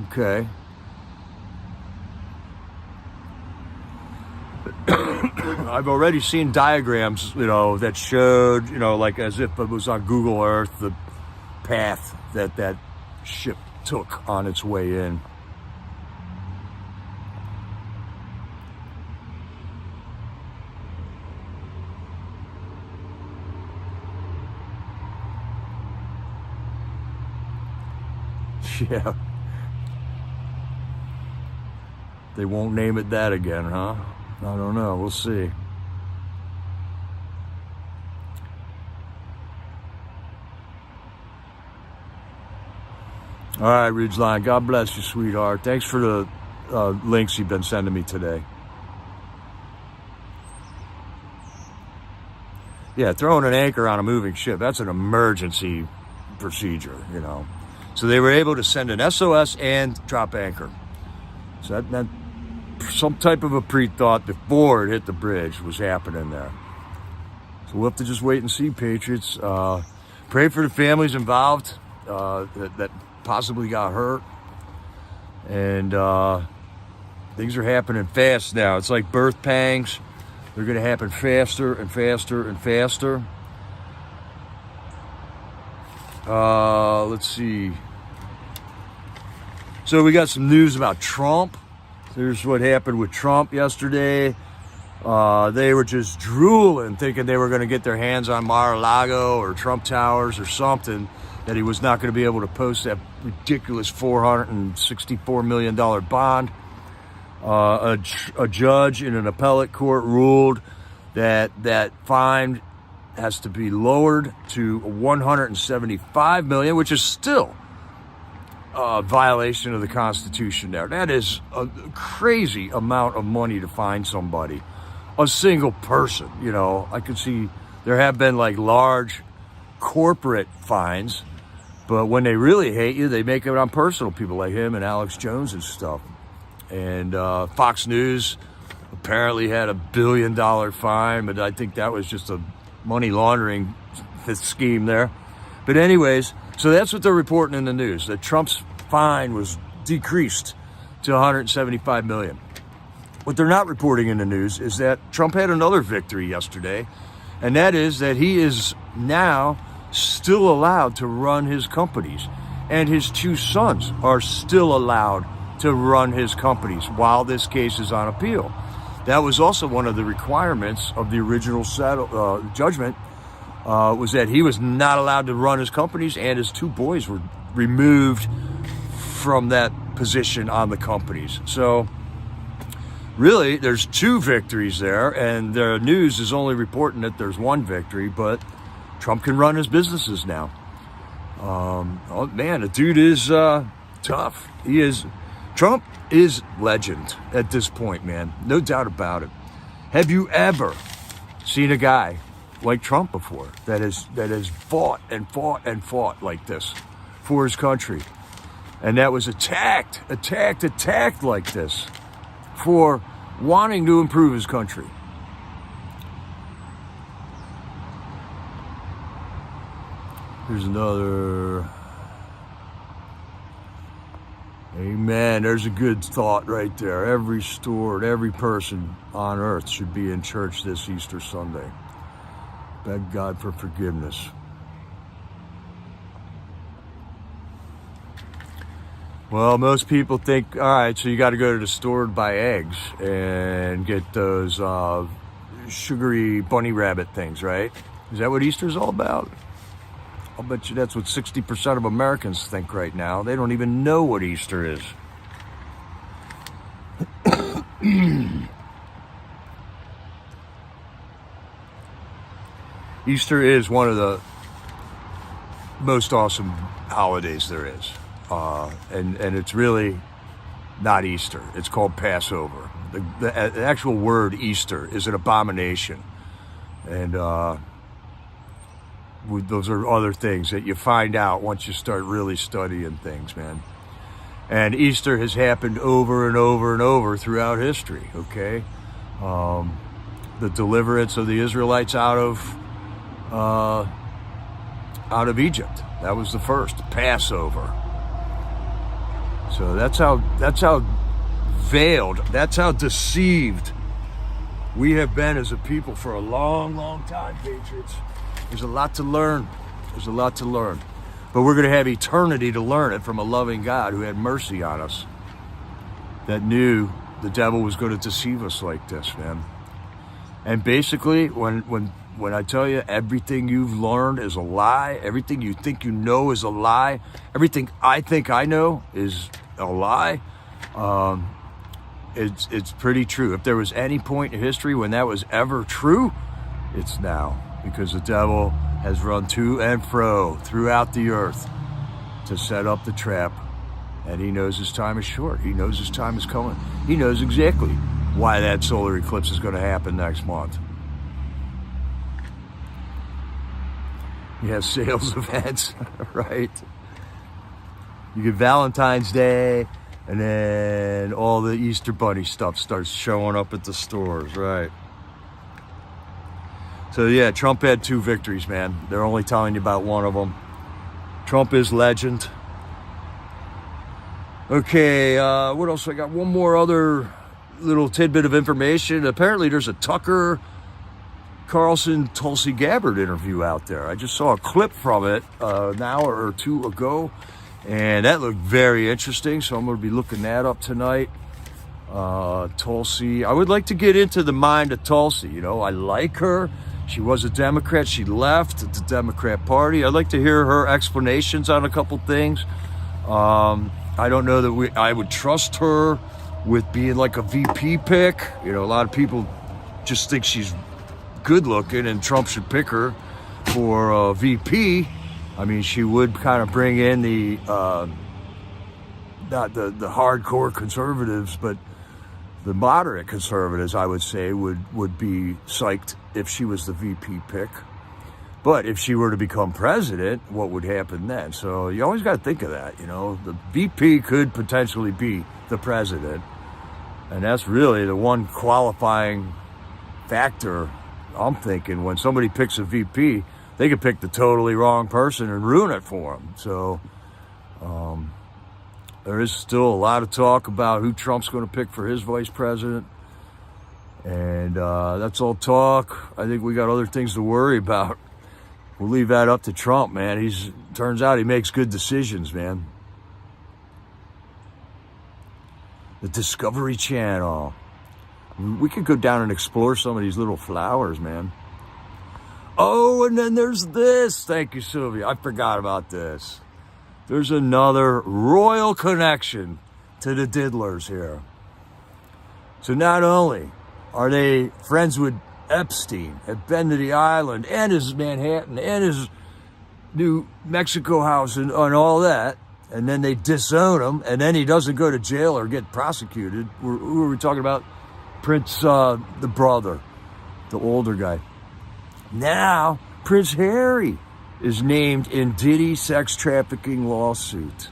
Okay. I've already seen diagrams, you know, that showed, you know, like as if it was on Google Earth, the path that ship took on its way in. Yeah. They won't name it that again, huh? I don't know. We'll see. All right, Ridgeline. God bless you, sweetheart. Thanks for the links you've been sending me today. Yeah, throwing an anchor on a moving ship, that's an emergency procedure, you know. So they were able to send an SOS and drop anchor. So that some type of a pre-thought before it hit the bridge was happening there. So we'll have to just wait and see, Patriots. Pray for the families involved that possibly got hurt. And things are happening fast now. It's like birth pangs. They're going to happen faster and faster and faster. Let's see. So we got some news about Trump. Here's what happened with Trump yesterday. They were just drooling, thinking they were going to get their hands on Mar-a-Lago or Trump Towers or something, that he was not going to be able to post that ridiculous $464 million bond. A judge in an appellate court ruled that fine has to be lowered to $175 million, which is still a violation of the Constitution there. That is a crazy amount of money to fine somebody, a single person. You know, I could see there have been like large corporate fines, but when they really hate you, they make it on personal people like him and Alex Jones and stuff. And Fox News apparently had $1 billion fine, but I think that was just a money laundering scheme there. But anyways, so that's what they're reporting in the news, that Trump's fine was decreased to $175 million. What they're not reporting in the news is that Trump had another victory yesterday, and that is that he is now still allowed to run his companies, and his two sons are still allowed to run his companies while this case is on appeal. That was also one of the requirements of the original judgment, was that he was not allowed to run his companies, and his two boys were removed from that position on the companies. So really, there's two victories there, and the news is only reporting that there's one victory, but Trump can run his businesses now. Oh man, the dude is tough. Trump is legend at this point, man. No doubt about it. Have you ever seen a guy like Trump before that has fought and fought and fought like this for his country, and that was attacked like this for wanting to improve his country? Here's another. Amen. There's a good thought right there. Every store and every person on earth should be in church this Easter Sunday. Beg God for forgiveness. Well, most people think, all right, so you got to go to the store and buy eggs and get those sugary bunny rabbit things, right? Is that what Easter's all about? I'll bet you that's what 60% of Americans think right now. They don't even know what Easter is. Easter is one of the most awesome holidays there is. And it's really not Easter. It's called Passover. The actual word Easter is an abomination. And those are other things that you find out once you start really studying things, man. And Easter has happened over and over and over throughout history, okay? The deliverance of the Israelites out of Egypt. That was the first, Passover. So that's how veiled, that's how deceived we have been as a people for a long, long time, Patriots. There's a lot to learn. There's a lot to learn. But we're going to have eternity to learn it from a loving God who had mercy on us, that knew the devil was going to deceive us like this, man. And basically, when I tell you everything you've learned is a lie, everything you think you know is a lie, everything I think I know is a lie, it's pretty true. If there was any point in history when that was ever true, it's now. Because the devil has run to and fro throughout the earth to set up the trap. And he knows his time is short. He knows his time is coming. He knows exactly why that solar eclipse is going to happen next month. You have sales events, right? You get Valentine's Day, and then all the Easter Bunny stuff starts showing up at the stores, right? So yeah, Trump had two victories, man. They're only telling you about one of them. Trump is legend. Okay, what else? I got one more other little tidbit of information. Apparently there's a Tucker Carlson Tulsi Gabbard interview out there. I just saw a clip from it an hour or two ago, and that looked very interesting, so I'm going to be looking that up tonight. Tulsi, I would like to get into the mind of Tulsi. You know, I like her. She was a Democrat. She left the Democrat Party. I'd like to hear her explanations on a couple things. I don't know that I would trust her with being like a VP pick. You know, a lot of people just think she's good looking and Trump should pick her for VP. I mean, she would kind of bring in the not the hardcore conservatives, but the moderate conservatives, I would say, would be psyched if she was the VP pick. But if she were to become president, what would happen then? So you always got to think of that, you know. The VP could potentially be the president. And that's really the one qualifying factor I'm thinking when somebody picks a VP, they could pick the totally wrong person and ruin it for them. So there is still a lot of talk about who Trump's going to pick for his vice president. And that's all talk. I think we got other things to worry about. We'll leave that up to Trump, man. Turns out he makes good decisions, man. The Discovery Channel. We could go down and explore some of these little flowers, man. Oh, and then there's this. Thank you, Sylvia. I forgot about this. There's another royal connection to the diddlers here. So not only are they friends with Epstein, have been to the island and his Manhattan and his New Mexico house and all that, and then they disown him, and then he doesn't go to jail or get prosecuted. Who are we talking about? Prince, the brother, the older guy. Now, Prince Harry is named in Diddy sex trafficking lawsuit.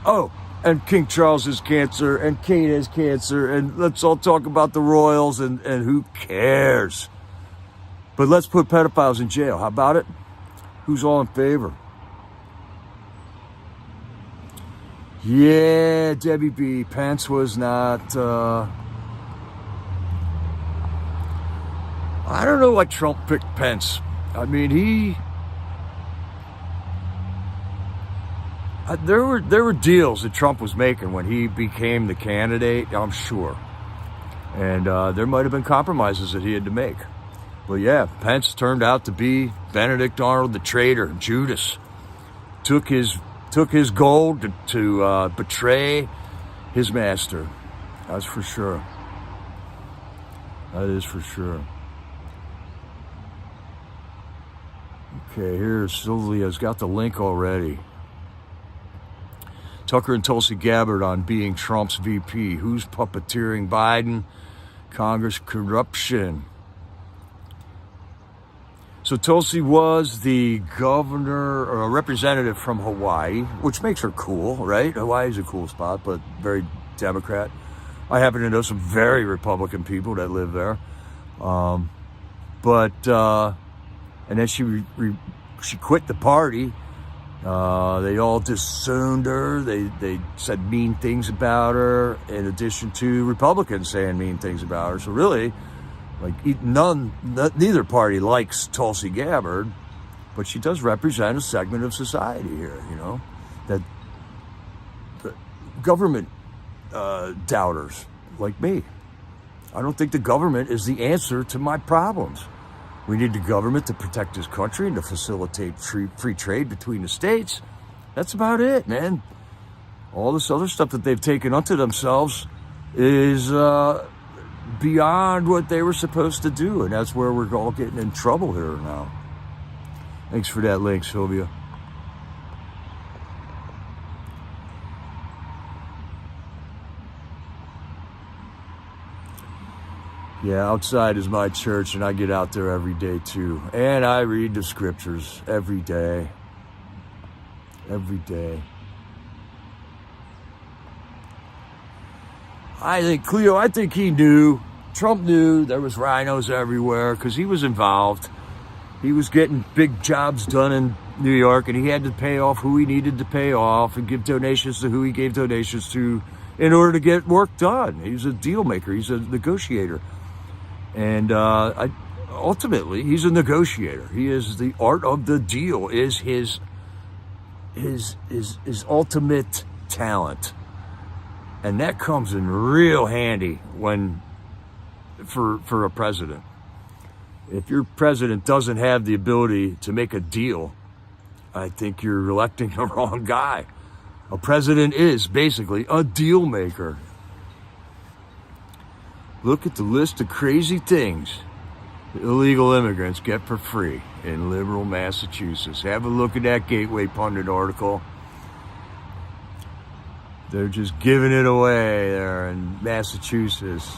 Oh, and King Charles has cancer, and Kate has cancer, and let's all talk about the royals, and who cares? But let's put pedophiles in jail. How about it? Who's all in favor? Yeah, Debbie B. Pence was not... I don't know why Trump picked Pence. I mean, there were deals that Trump was making when he became the candidate, I'm sure. And there might have been compromises that he had to make. But yeah, Pence turned out to be Benedict Arnold, the traitor, Judas. Took his gold to betray his master. That's for sure. That is for sure. Okay, here Sylvia's got the link already. Tucker and Tulsi Gabbard on being Trump's VP. Who's puppeteering Biden? Congress corruption. So Tulsi was the governor or a representative from Hawaii, which makes her cool, right? Hawaii's a cool spot, but very Democrat. I happen to know some very Republican people that live there. And then she quit the party. They all disowned her. They said mean things about her, in addition to Republicans saying mean things about her. So really, neither party likes Tulsi Gabbard, but she does represent a segment of society here, that the government doubters like me. I don't think the government is the answer to my problems. We need the government to protect this country and to facilitate free trade between the states. That's about it, man. All this other stuff that they've taken unto themselves is beyond what they were supposed to do, and that's where we're all getting in trouble here now. Thanks for that link, Sylvia. Yeah, outside is my church, and I get out there every day too. And I read the scriptures every day. Every day. I think he knew, Trump knew there was rhinos everywhere because he was involved. He was getting big jobs done in New York, and he had to pay off who he needed to pay off and give donations to who he gave donations to in order to get work done. He's a deal maker. He's a negotiator. And ultimately, he's a negotiator. He is the art of the deal, is his ultimate talent. And that comes in real handy for a president. If your president doesn't have the ability to make a deal, I think you're electing the wrong guy. A president is basically a deal maker. Look at the list of crazy things illegal immigrants get for free in liberal Massachusetts. Have a look at that Gateway Pundit article. They're just giving it away there in Massachusetts.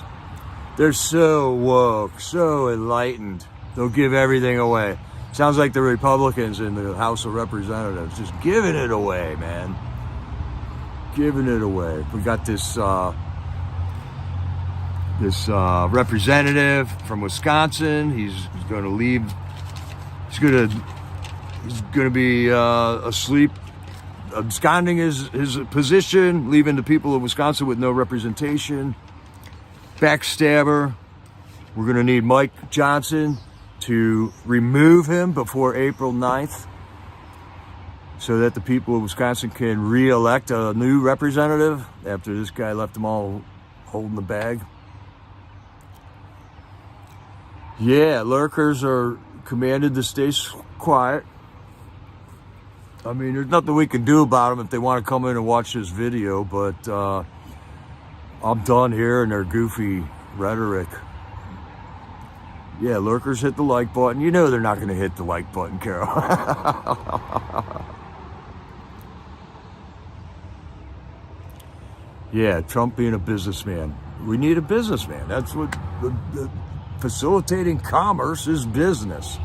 They're so woke, so enlightened. They'll give everything away. Sounds like the Republicans in the House of Representatives, just giving it away, man. Giving it away. We got this this representative from Wisconsin. He's going to leave. He's going to be asleep, absconding his position, leaving the people of Wisconsin with no representation. Backstabber. We're going to need Mike Johnson to remove him before April 9th so that the people of Wisconsin can re-elect a new representative after this guy left them all holding the bag. Yeah, lurkers are commanded to stay quiet. I mean, there's nothing we can do about them if they want to come in and watch this video, but I'm done hearing their goofy rhetoric. Yeah, lurkers hit the like button. You know they're not going to hit the like button, Carol. Yeah, Trump being a businessman. We need a businessman. That's what the facilitating commerce is business.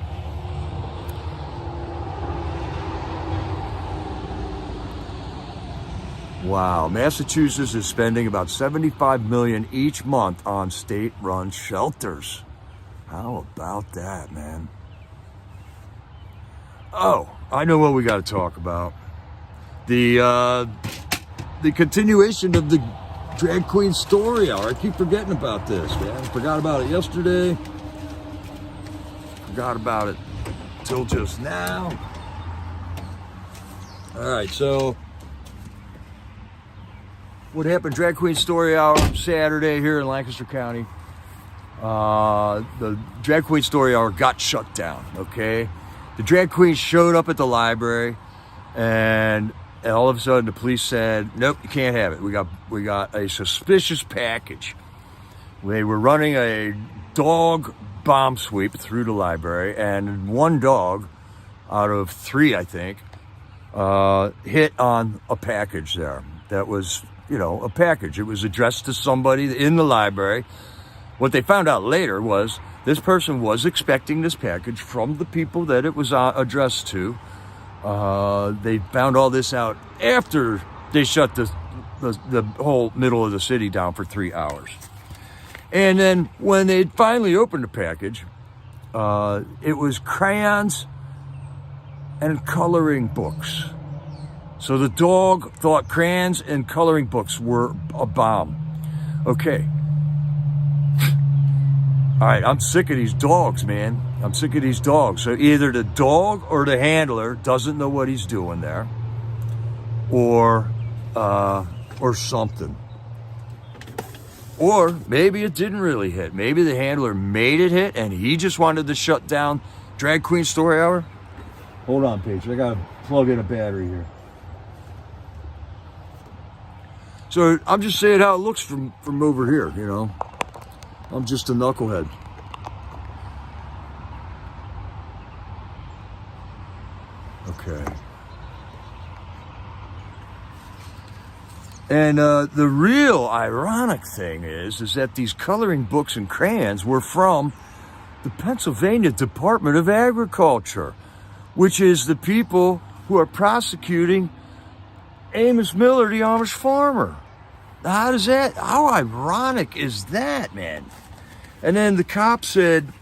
Wow, Massachusetts is spending about $75 million each month on state-run shelters. How about that, man? Oh, I know what we got to talk about. The continuation of the drag queen story hour. I keep forgetting about this, man. Forgot about it yesterday. Forgot about it till just now. All right, so what happened? Drag queen story hour Saturday here in Lancaster County. The drag queen story hour got shut down. Okay, the drag queen showed up at the library, and all of a sudden the police said, "Nope, you can't have it. We got a suspicious package." They were running a dog bomb sweep through the library, and one dog out of 3, I think, hit on a package there. That was, a package. It was addressed to somebody in the library. What they found out later was this person was expecting this package from the people that it was addressed to. They found all this out after they shut the whole middle of the city down for 3 hours. And then when they finally opened the package, it was crayons and coloring books. So the dog thought crayons and coloring books were a bomb. Okay. All right, I'm sick of these dogs, man. I'm sick of these dogs. So either the dog or the handler doesn't know what he's doing there, or something. Or maybe it didn't really hit. Maybe the handler made it hit and he just wanted to shut down Drag Queen Story Hour. Hold on, Paige. I got to plug in a battery here. So I'm just saying how it looks from over here, I'm just a knucklehead. Okay. And the real ironic thing is that these coloring books and crayons were from the Pennsylvania Department of Agriculture, which is the people who are prosecuting Amos Miller, the Amish farmer. How ironic is that, man? And then the cop said,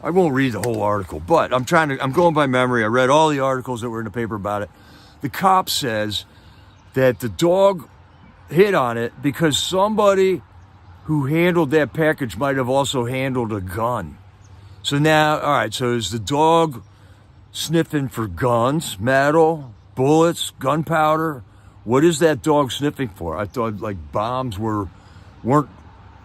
I won't read the whole article, but I'm going by memory. I read all the articles that were in the paper about it. The cop says that the dog hit on it because somebody who handled that package might have also handled a gun. So now, all right, so is the dog sniffing for guns, metal, bullets, gunpowder? What is that dog sniffing for? I thought like bombs weren't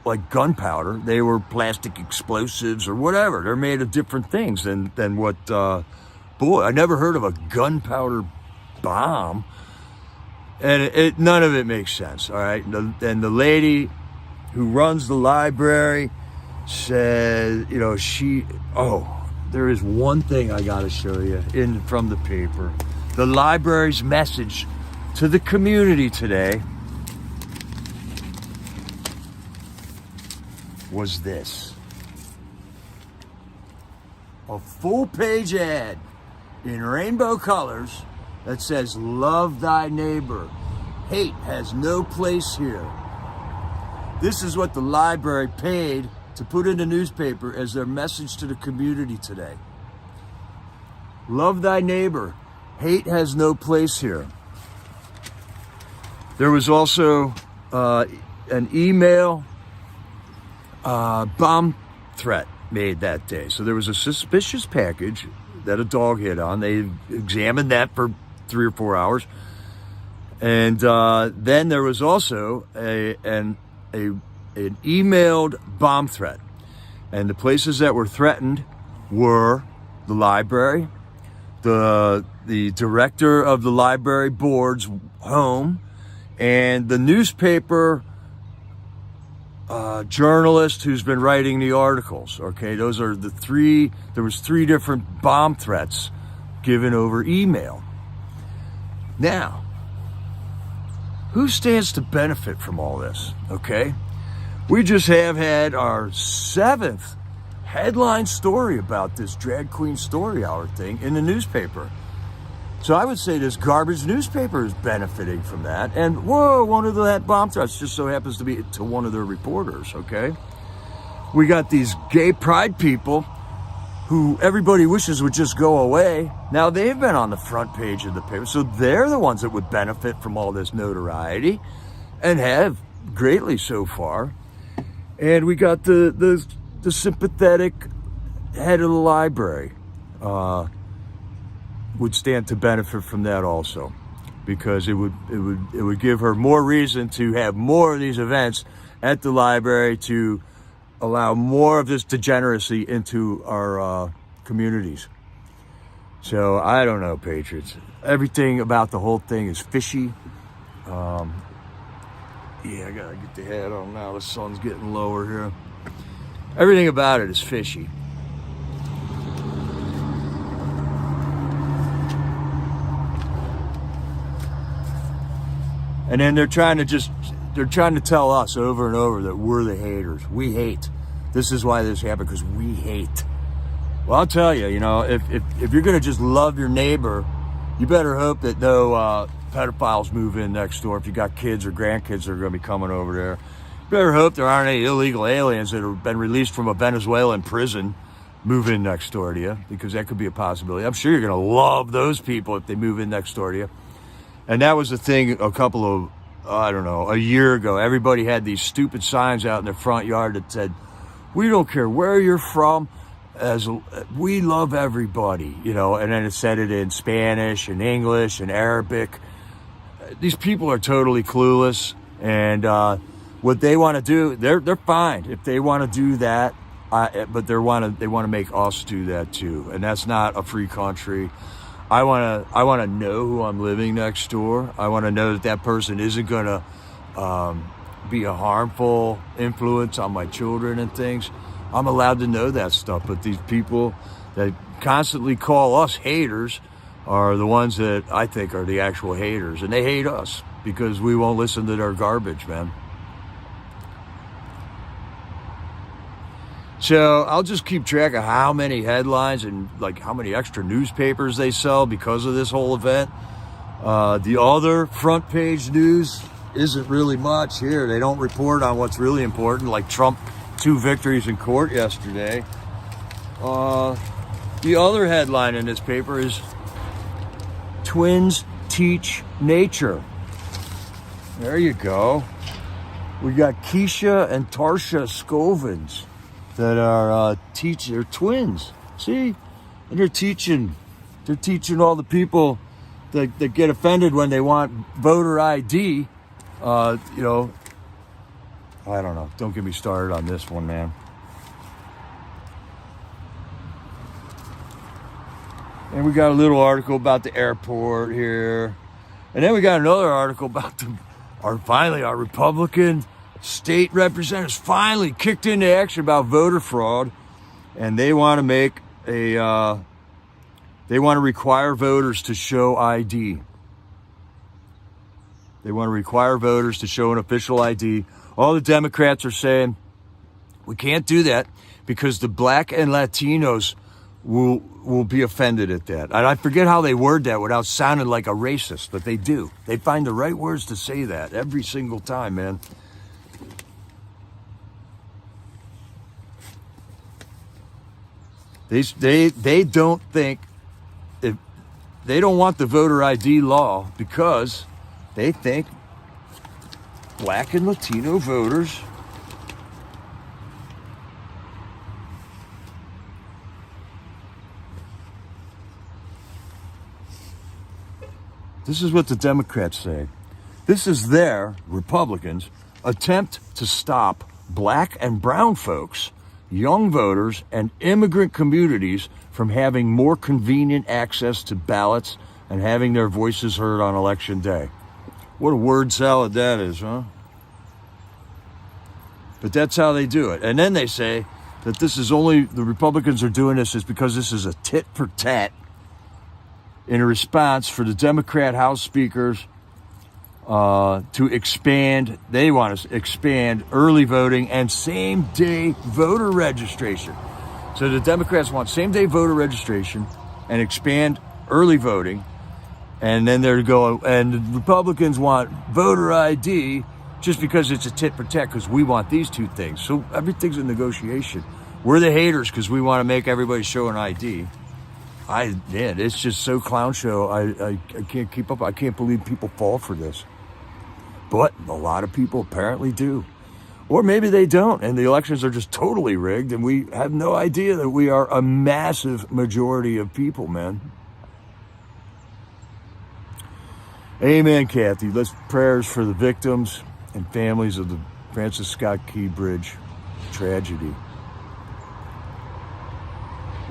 like gunpowder. They were plastic explosives or whatever. They're made of different things than what I never heard of a gunpowder bomb. And none of it makes sense, all right? And the lady who runs the library said, there is one thing I got to show you from the paper. The library's message to the community today was this. A full-page ad in rainbow colors that says, "Love thy neighbor. Hate has no place here." This is what the library paid to put in the newspaper as their message to the community today. Love thy neighbor. Hate has no place here. There was also an email bomb threat made that day. So there was a suspicious package that a dog hit on. They examined that for 3 or 4 hours. And then there was also an emailed bomb threat. And the places that were threatened were the library, the director of the library board's home, and the newspaper journalist who's been writing the articles. Okay, those are the three. There was 3 different bomb threats given over email. Now, who stands to benefit from all this? Okay, we just have had our 7th headline story about this drag queen story hour thing in the newspaper. So I would say this garbage newspaper is benefiting from that. And whoa, one of that bomb threats just so happens to be to one of their reporters, okay? We got these gay pride people who everybody wishes would just go away. Now they've been on the front page of the paper. So they're the ones that would benefit from all this notoriety and have greatly so far. And we got the sympathetic head of the library would stand to benefit from that also, because it would give her more reason to have more of these events at the library to allow more of this degeneracy into our communities. So I don't know, Patriots. Everything about the whole thing is fishy. Yeah, I gotta get the hat on now. The sun's getting lower here. Everything about it is fishy. And then they're trying to tell us over and over that we're the haters. We hate. This is why this happened, because we hate. Well, I'll tell you, if you're going to just love your neighbor, you better hope that no pedophiles move in next door. If you got kids or grandkids that are going to be coming over there, you better hope there aren't any illegal aliens that have been released from a Venezuelan prison move in next door to you, because that could be a possibility. I'm sure you're going to love those people if they move in next door to you. And that was the thing a year ago. Everybody had these stupid signs out in their front yard that said, "We don't care where you're from, we love everybody," and then it said it in Spanish and English and Arabic. These people are totally clueless, and what they want to do, they're fine if they want to do that, but they want to make us do that too, and that's not a free country. I want to know who I'm living next door. I want to know that person isn't going to be a harmful influence on my children and things. I'm allowed to know that stuff. But these people that constantly call us haters are the ones that I think are the actual haters. And they hate us because we won't listen to their garbage, man. So I'll just keep track of how many headlines and how many extra newspapers they sell because of this whole event. The other front page news isn't really much here. They don't report on what's really important, like Trump 2 victories in court yesterday. The other headline in this paper is Twins Teach Nature. There you go. We got Keisha and Tarsha Scovins that are they're twins. See? And they're teaching all the people that get offended when they want voter ID. I don't know. Don't get me started on this one, man. And we got a little article about the airport here. And then we got another article about our Republican state representatives finally kicked into action about voter fraud. And they want to they want to require voters to show ID. They want to require voters to show an official ID. All the Democrats are saying, we can't do that because the black and Latinos will be offended at that. And I forget how they word that without sounding like a racist, but they do. They find the right words to say that every single time, man. They don't think, if they don't want the voter ID law because they think Black and Latino voters this is what the Democrats say. This is their, Republicans, attempt to stop Black and brown folks, young voters, and immigrant communities from having more convenient access to ballots and having their voices heard on Election Day. What a word salad that is, huh? But that's how they do it. And then they say that this is only, the Republicans are doing this is because this is a tit for tat in a response for the Democrat House speakers to expand, they want to expand early voting and same-day voter registration. So the Democrats want same-day voter registration and expand early voting, and then they're going, and the Republicans want voter ID just because it's a tit for tat because we want these two things. So everything's a negotiation. We're the haters because we want to make everybody show an ID. Man, it's just so clown show. I can't keep up. I can't believe people fall for this. But a lot of people apparently do. Or maybe they don't, and the elections are just totally rigged, and we have no idea that we are a massive majority of people, man. Amen, Kathy. Let's prayers for the victims and families of the Francis Scott Key Bridge tragedy.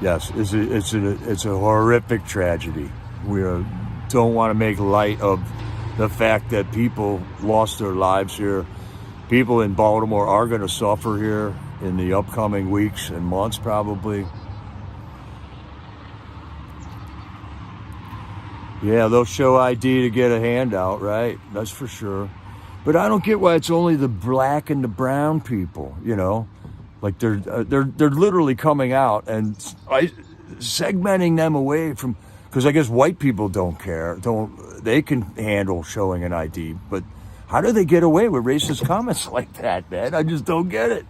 Yes, it's a horrific tragedy. We don't want to make light of the fact that people lost their lives here. People in Baltimore are going to suffer here in the upcoming weeks and months, probably. Yeah, they'll show ID to get a handout, right? That's for sure. But I don't get why it's only the Black and the brown people, you know? Like they're literally coming out and segmenting them away from, because I guess white people don't care. They can handle showing an ID, but how do they get away with racist comments like that, man? I just don't get it.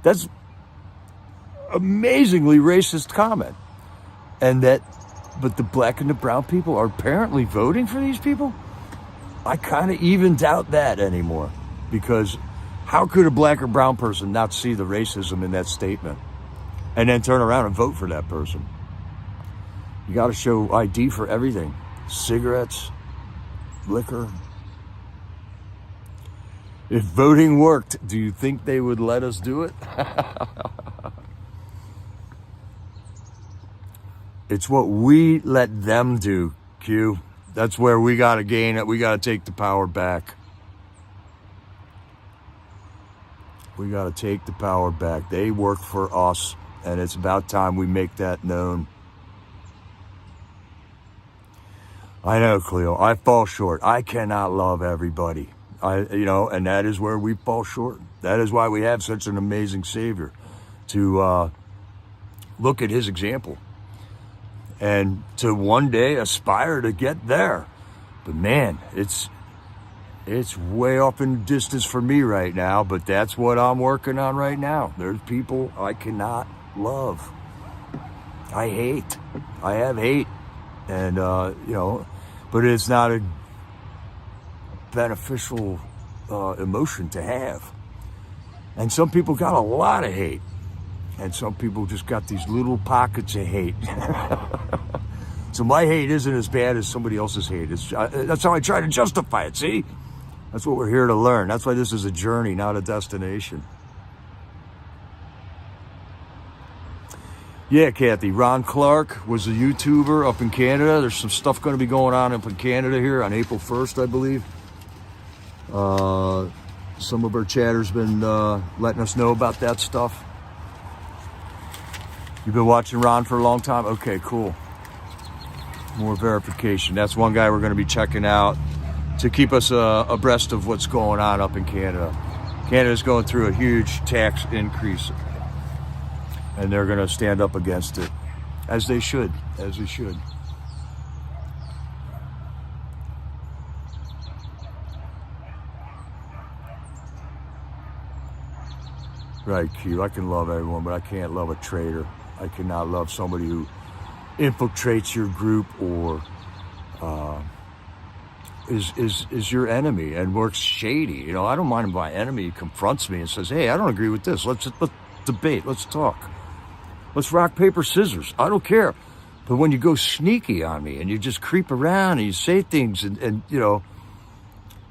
That's amazingly racist comment. But the Black and the brown people are apparently voting for these people? I kind of even doubt that anymore, because how could a Black or brown person not see the racism in that statement and then turn around and vote for that person? You got to show ID for everything. Cigarettes, liquor. If voting worked, do you think they would let us do it? It's what we let them do, Q. That's where we got to gain it. We got to take the power back. We got to take the power back. They work for us, and it's about time we make that known. I know, Cleo. I fall short. I cannot love everybody. And that is where we fall short. That is why we have such an amazing Savior, to look at his example and to one day aspire to get there. But man, it's way off in distance for me right now, but that's what I'm working on right now. There's people I cannot love. I hate. I have hate. And, but it's not a beneficial emotion to have. And some people got a lot of hate. And some people just got these little pockets of hate. So my hate isn't as bad as somebody else's hate. That's how I try to justify it, see? That's what we're here to learn. That's why this is a journey, not a destination. Yeah, Kathy. Ron Clark was a YouTuber up in Canada. There's some stuff going to be going on up in Canada here on April 1st, I believe. Some of our chatters been letting us know about that stuff. You've been watching Ron for a long time? Okay, cool. More verification. That's one guy we're going to be checking out to keep us abreast of what's going on up in Canada. Canada's going through a huge tax increase, and they're going to stand up against it, as they should, as we should. Right, Q. I can love everyone, but I can't love a traitor. I cannot love somebody who infiltrates your group or is your enemy and works shady. You know, I don't mind if my enemy confronts me and says, hey, I don't agree with this. Let's debate. Let's talk. Let's rock, paper, scissors. I don't care. But when you go sneaky on me and you just creep around and you say things and you know,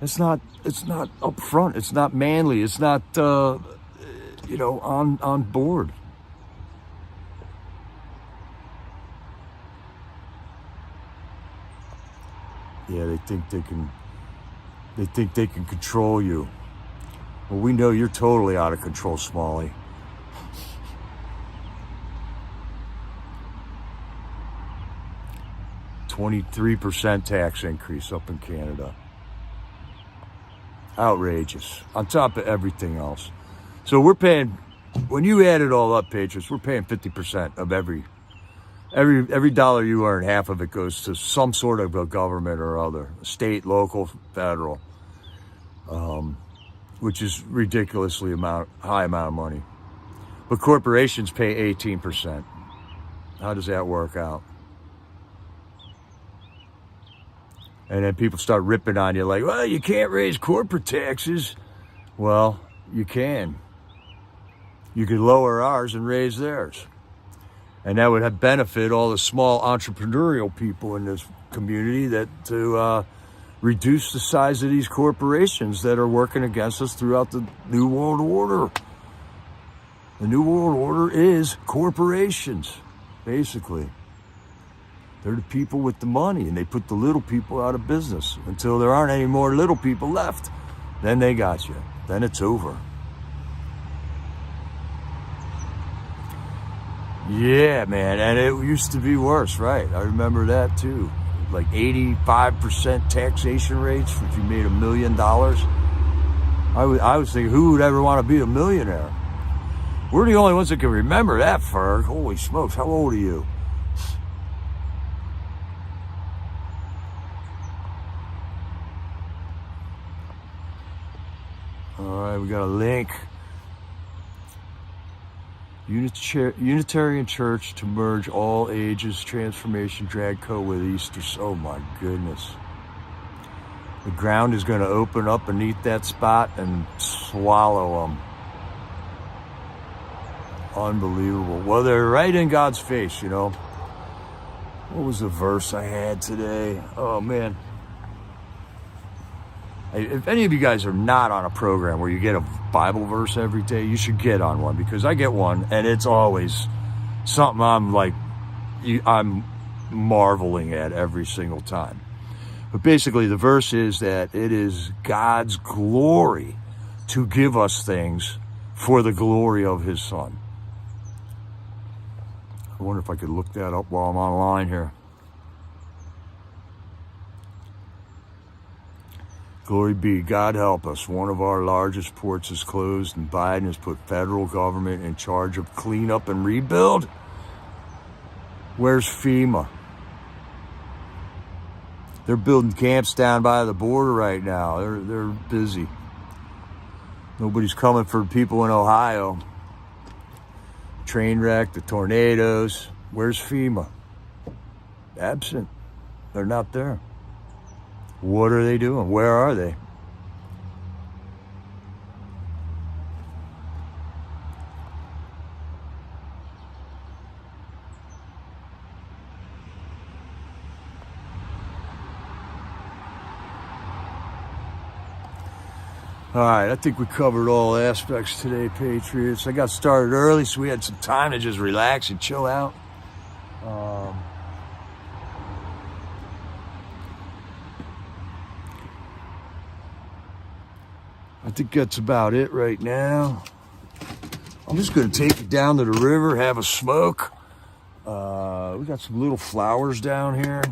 it's not upfront. It's not manly. It's not, you know, on board. Yeah, they think they can control you. Well, we know you're totally out of control, Smalley. $23% tax increase up in Canada. Outrageous. On top of everything else. So we're paying, when you add it all up, Patriots, we're paying 50% of every dollar you earn. Half of it goes to some sort of a government or other, state, local, federal, which is ridiculously high amount of money. But corporations pay 18%. How does that work out? And then people start ripping on you like, well, you can't raise corporate taxes. Well, you can. You could lower ours and raise theirs. And that would benefit all the small entrepreneurial people in this community to reduce the size of these corporations that are working against us throughout the New World Order. The New World Order is corporations, basically. They're the people with the money, and they put the little people out of business until there aren't any more little people left. Then they got you. Then it's over. Yeah, man, and it used to be worse, right? I remember that too. Like 85% taxation rates if you made $1 million. I was thinking, who would ever want to be a millionaire? We're the only ones that can remember that, Ferg. Holy smokes, how old are you? All right, we got a link. Unitarian Church to merge all ages, transformation, drag co with Easter. Oh my goodness. The ground is going to open up beneath that spot and swallow them. Unbelievable. Well, they're right in God's face, you know. What was the verse I had today? Oh man. If any of you guys are not on a program where you get a Bible verse every day, you should get on one, because I get one and it's always something I'm marveling at every single time. But basically the verse is that it is God's glory to give us things for the glory of his Son. I wonder if I could look that up while I'm online here. Glory be. God help us. One of our largest ports is closed, and Biden has put federal government in charge of cleanup and rebuild. Where's FEMA? They're building camps down by the border right now. They're busy. Nobody's coming for people in Ohio. Train wreck, the tornadoes. Where's FEMA? Absent. They're not there. What are they doing? Where are they? All right, I think we covered all aspects today, Patriots. I got started early, so we had some time to just relax and chill out. I think that's about it right now. I'm just going to take you down to the river, have a smoke. We got some little flowers down here.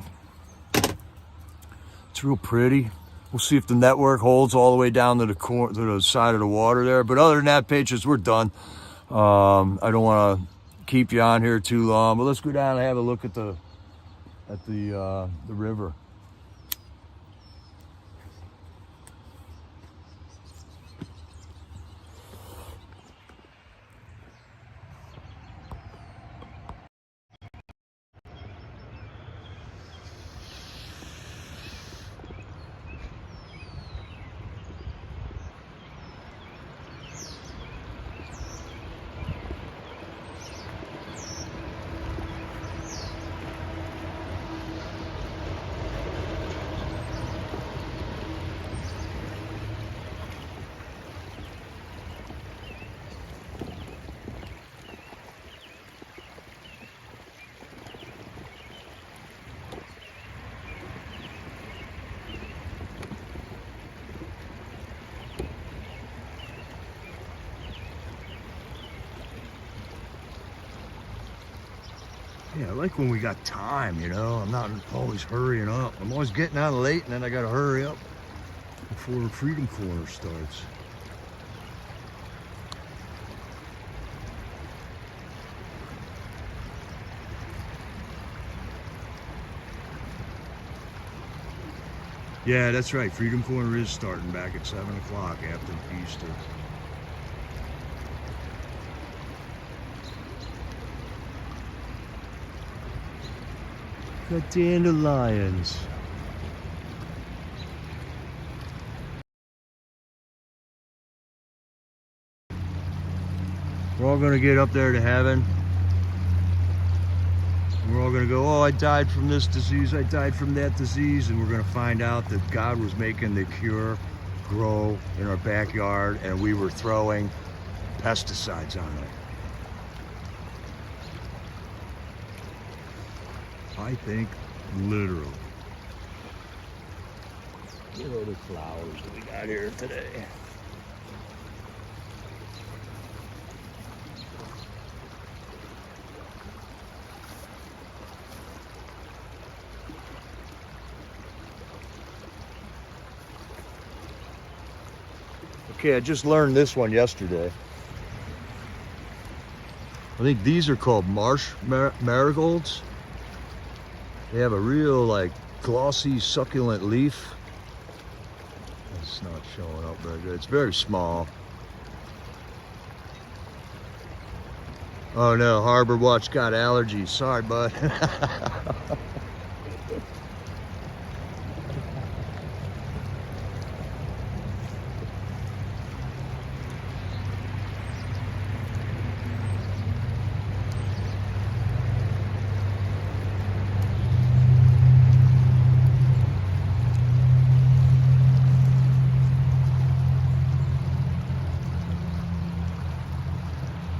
It's real pretty. We'll see if the network holds all the way down to the side of the water there. But other than that, Patriots, we're done. I don't want to keep you on here too long, but let's go down and have a look at the river. Yeah, I like when we got time, you know. I'm not always hurrying up. I'm always getting out late and then I gotta hurry up before the Freedom Corner starts. Yeah, that's right. Freedom Corner is starting back at 7 o'clock after Easter. Got dandelions. We're all gonna get up there to heaven. And we're all gonna go, oh, I died from this disease, I died from that disease, and we're gonna find out that God was making the cure grow in our backyard and we were throwing pesticides on it. I think literally. Look at all the flowers that we got here today. Okay, I just learned this one yesterday. I think these are called marsh marigolds. They have a real like glossy succulent leaf. It's not showing up very good. It's very small. Oh no, Harbor Watch got allergies. Sorry, bud.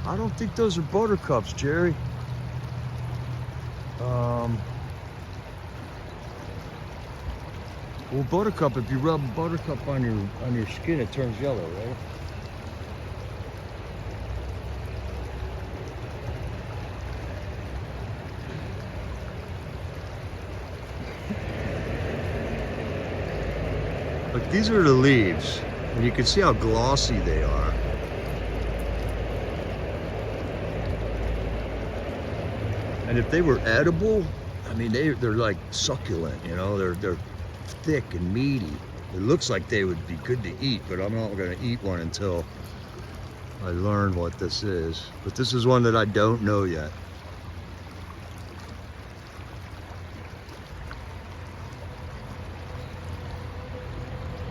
I don't think those are buttercups, Jerry. Well, buttercup, if you rub buttercup on your skin, it turns yellow, right? But these are the leaves, and you can see how glossy they are. And if they were edible, I mean, they're like succulent, you know, they're thick and meaty. It looks like they would be good to eat, but I'm not gonna eat one until I learn what this is. But this is one that I don't know yet.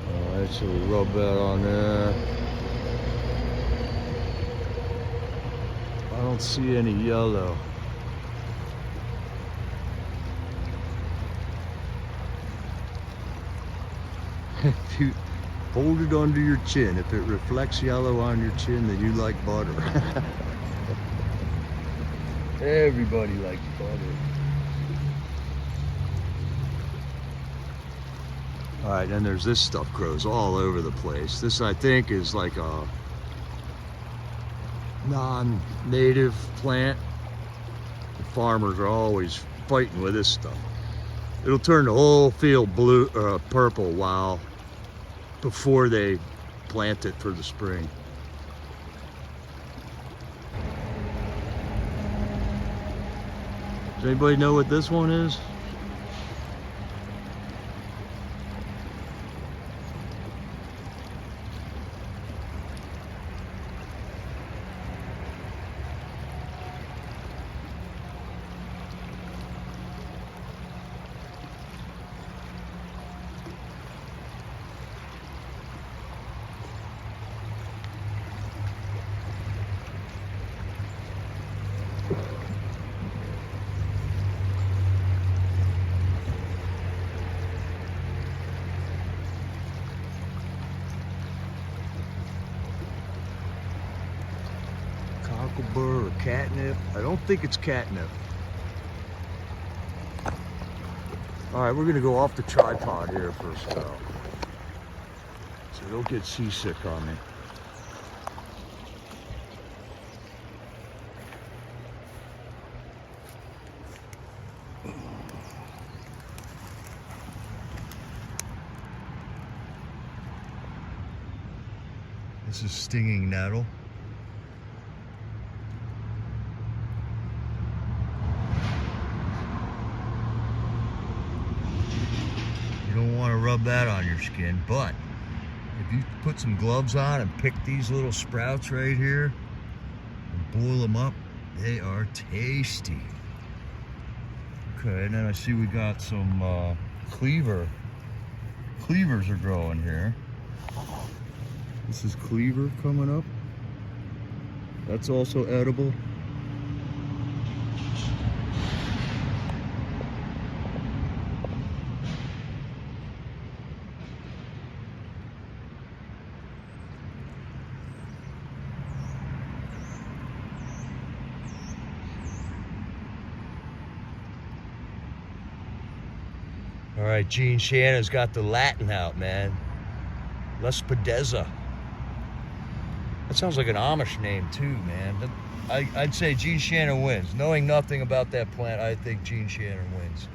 All right, so we rub that on there. I don't see any yellow. If you hold it under your chin, if it reflects yellow on your chin, then you like butter. Everybody likes butter. All right, and there's this stuff grows all over the place. This, I think, is like a non-native plant. The farmers are always fighting with this stuff. It'll turn the whole field blue or purple while before they plant it for the spring. Does anybody know what this one is? Cockleburr or catnip? I don't think it's catnip. All right, we're gonna go off the tripod here for a spell, so don't get seasick on me. This is stinging nettle. You don't want to rub that on your skin, but if you put some gloves on and pick these little sprouts right here and boil them up, they are tasty. Okay, and then I see we got some cleaver. Cleavers are growing here. This is cleaver coming up. That's also edible. All right, Gene Shannon's got the Latin out, man. Lespedeza. That sounds like an Amish name too, man. I'd say Gene Shannon wins. Knowing nothing about that plant, I think Gene Shannon wins.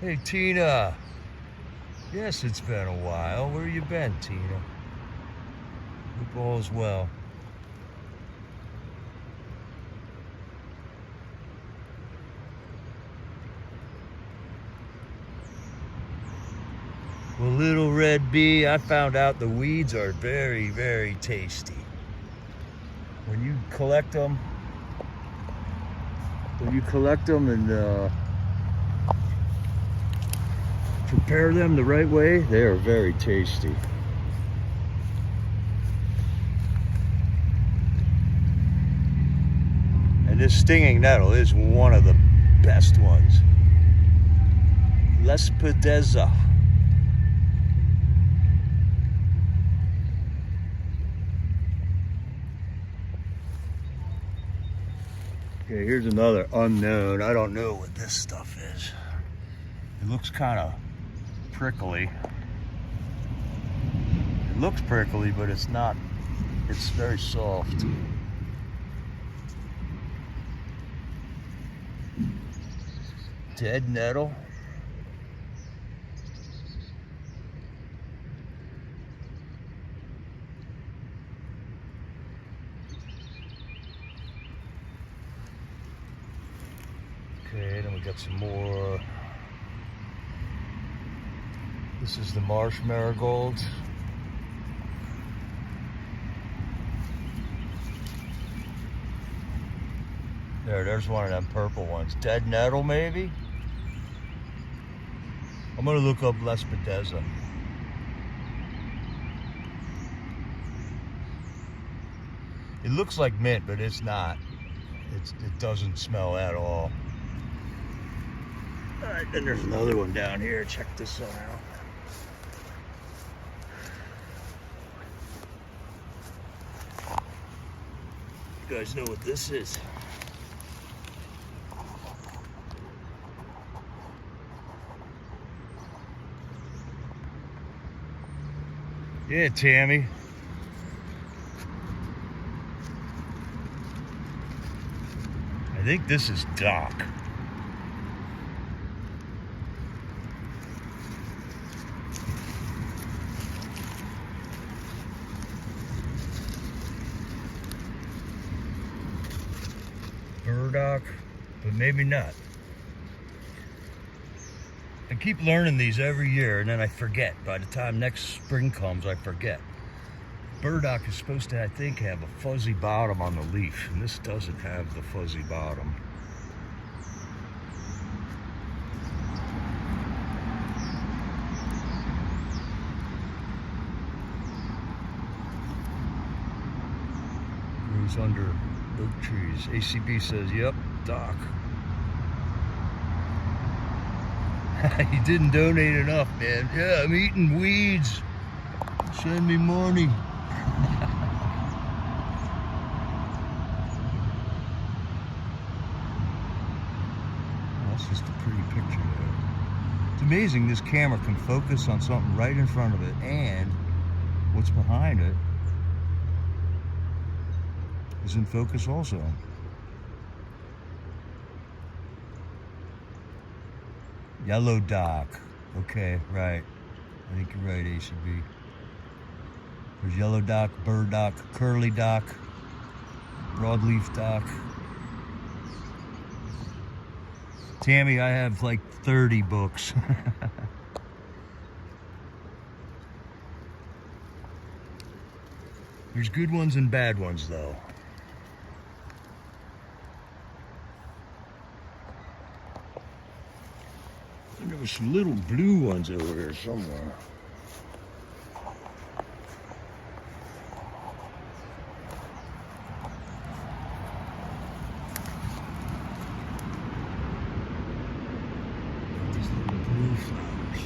Hey, Tina. Yes, it's been a while. Where you been, Tina? Hope all is well. Well, little red bee, I found out the weeds are very, very tasty. When you collect them, and prepare them the right way, they are very tasty. And this stinging nettle is one of the best ones. Lespedeza. Okay, here's another unknown. I don't know what this stuff is. It looks kind of prickly. It looks prickly, but it's not. It's very soft. Dead nettle. Okay, then we got some more. This is the marsh marigold. There's one of them purple ones. Dead nettle, maybe? I'm gonna look up Lespedeza. It looks like mint, but it's not. It doesn't smell at all. All right, then there's another one down here. Check this one out. You guys know what this is? Yeah, Tammy. I think this is Doc. Burdock, but maybe not. I keep learning these every year and then I forget. By the time next spring comes, I forget. Burdock is supposed to, I think, have a fuzzy bottom on the leaf, and this doesn't have the fuzzy bottom. Grows under oak trees. ACB says, yep, Doc. You didn't donate enough, man. Yeah, I'm eating weeds. Send me money. That's just a pretty picture there. It's amazing this camera can focus on something right in front of it, and what's behind it is in focus also. Yellow dock. Okay, right. I think you're right, ACB. There's yellow dock, burdock, curly dock, broadleaf dock. Tammy, I have like 30 books. There's good ones and bad ones, though. And there was some little blue ones over here somewhere. These little blue flowers.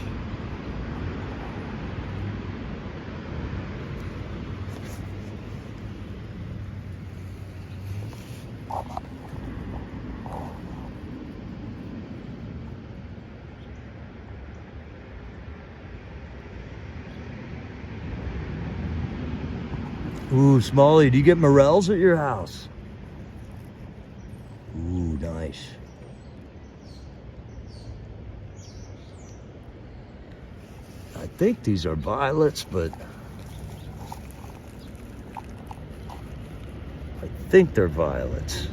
Ooh, Smalley, do you get morels at your house? Ooh, nice. I think these are violets, but I think they're violets.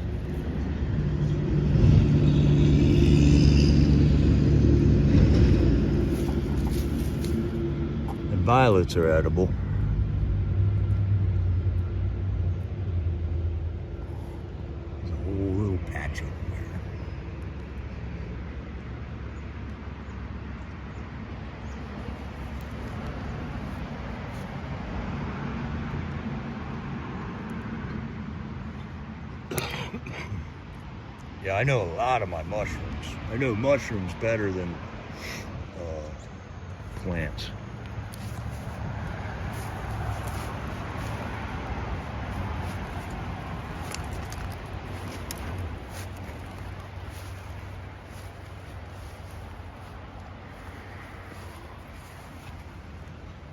And violets are edible. Patch over there. Yeah, I know a lot of my mushrooms. I know mushrooms better than plants.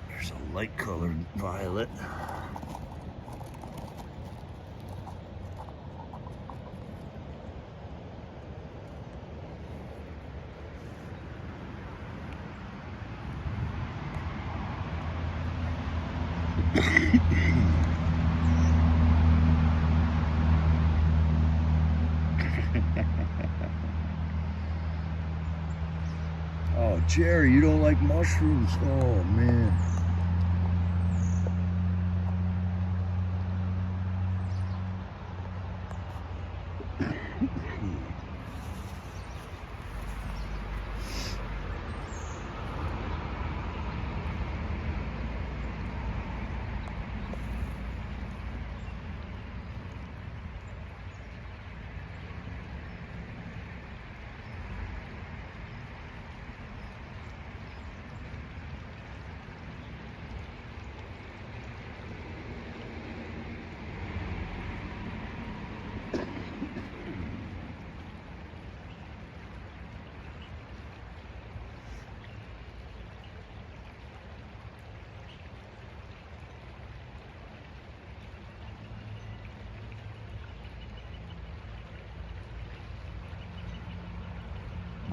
There's a light colored violet. Oh, Jerry, you don't like mushrooms? Oh, man.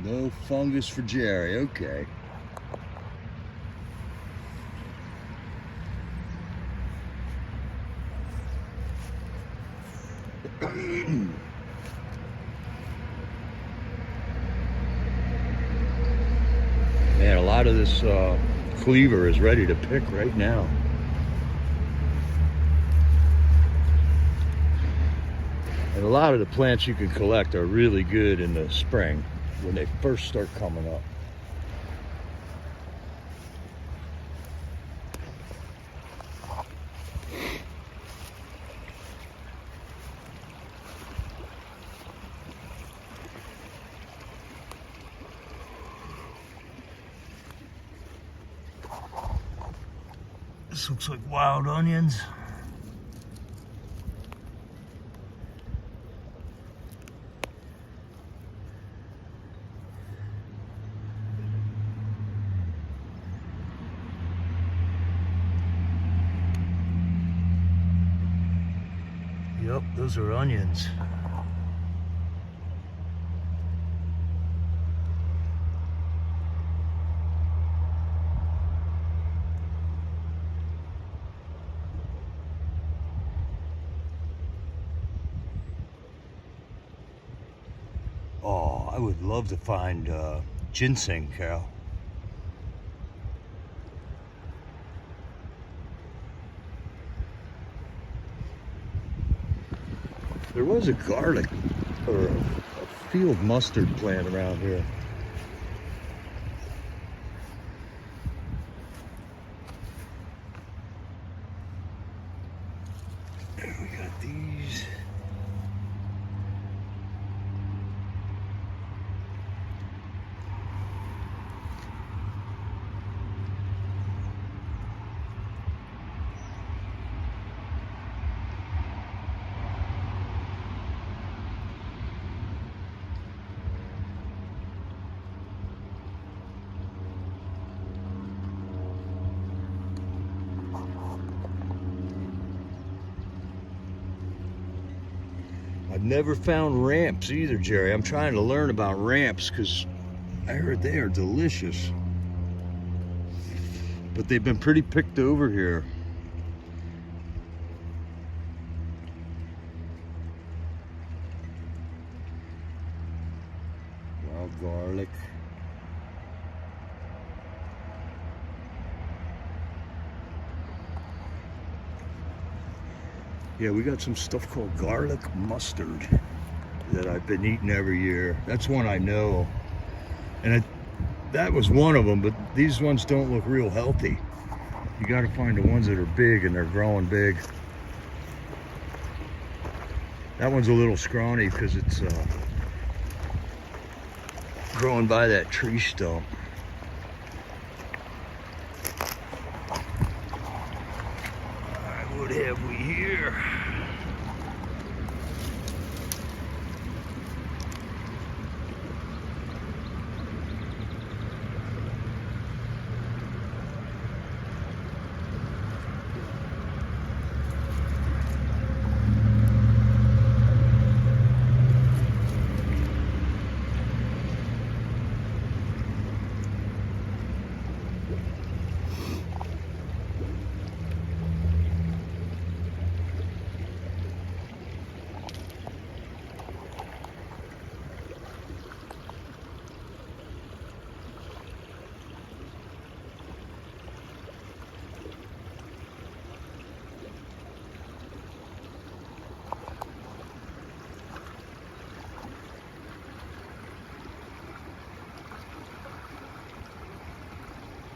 No fungus for Jerry, okay. Man, a lot of this cleaver is ready to pick right now. And a lot of the plants you can collect are really good in the spring when they first start coming up. This looks like wild onions. Yep, those are onions. Oh, I would love to find ginseng, Cal. There was a garlic or a field mustard plant around here. And we got these. I've never found ramps either, Jerry. I'm trying to learn about ramps because I heard they are delicious. But they've been pretty picked over here. Wild garlic. Yeah, we got some stuff called garlic mustard that I've been eating every year. That's one I know. And that was one of them, but these ones don't look real healthy. You got to find the ones that are big and they're growing big. That one's a little scrawny because it's growing by that tree stump. What have we here?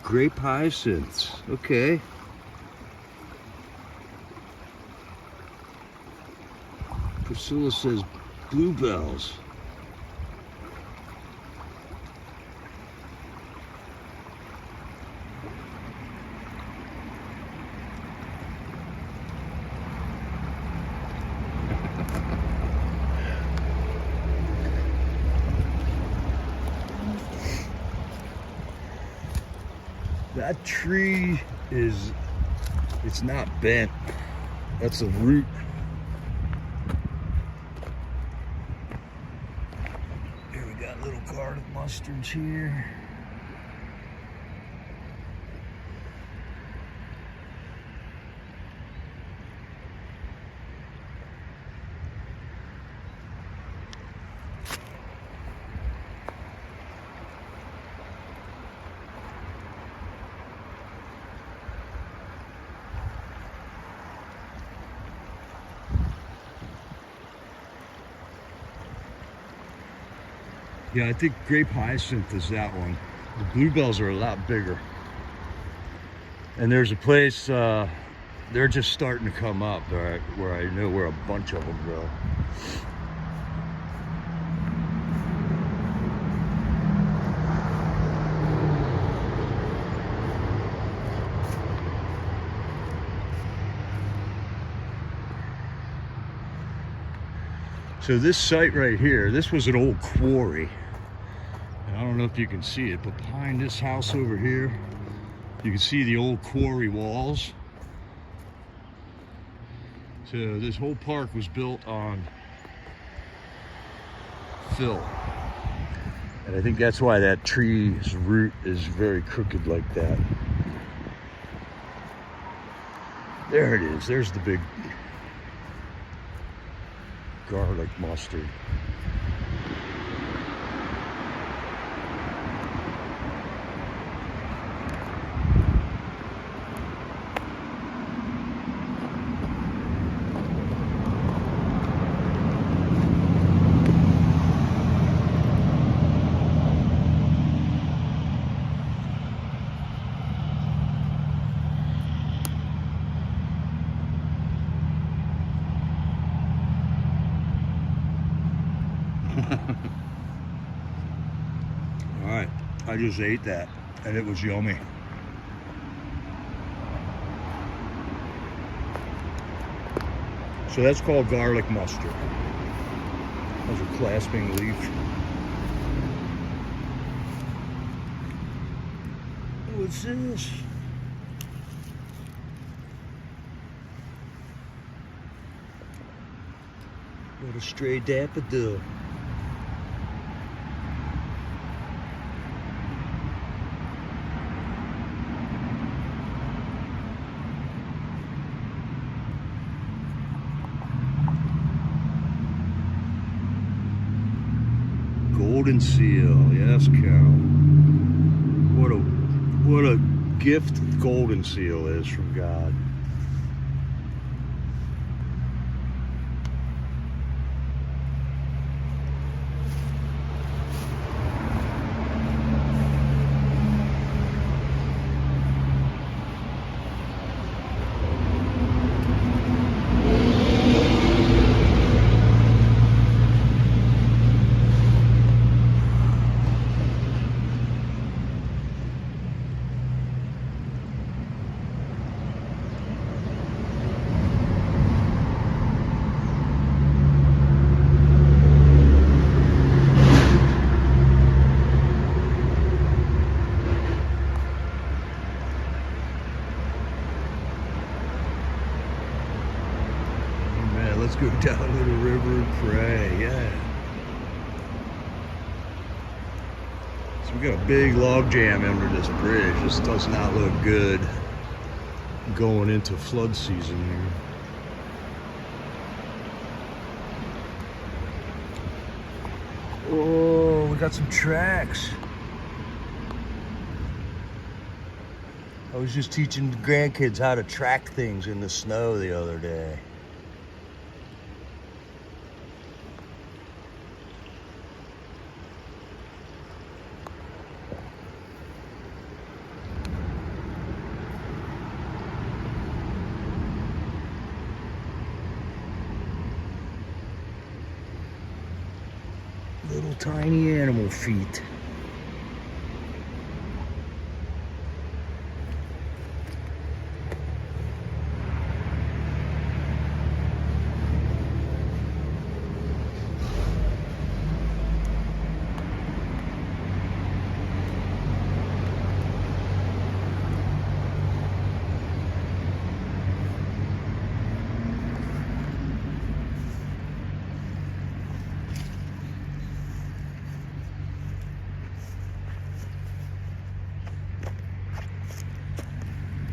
Grape hyacinths, okay. Priscilla says bluebells. That tree it's not bent. That's a root. Here we got little garlic mustards here. Yeah, I think grape hyacinth is that one. The bluebells are a lot bigger. And there's a place, they're just starting to come up where I know where a bunch of them grow. So this site right here, this was an old quarry. And I don't know if you can see it, but behind this house over here, you can see the old quarry walls. So this whole park was built on fill. And I think that's why that tree's root is very crooked like that. There it is, there's the big garlic mustard. I just ate that, and it was yummy. So that's called garlic mustard. Those are clasping leaf. What's this? What a stray daffodil. Golden seal, yes, Carol. What a gift golden seal is from God. Let's go down to the river and pray, yeah. So we got a big log jam under this bridge. This does not look good going into flood season here. Oh, we got some tracks. I was just teaching the grandkids how to track things in the snow the other day. Little tiny animal feet.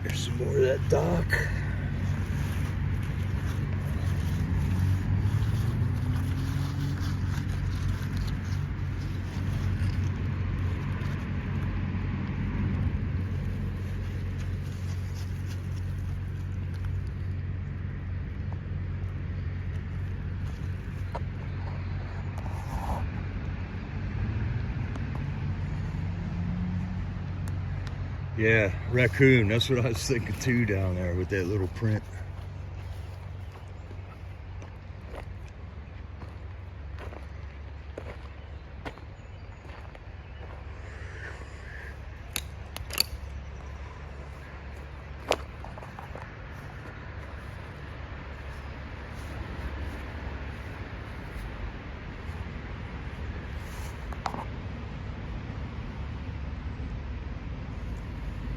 There's some more of that dock. Yeah, raccoon, that's what I was thinking too down there with that little print.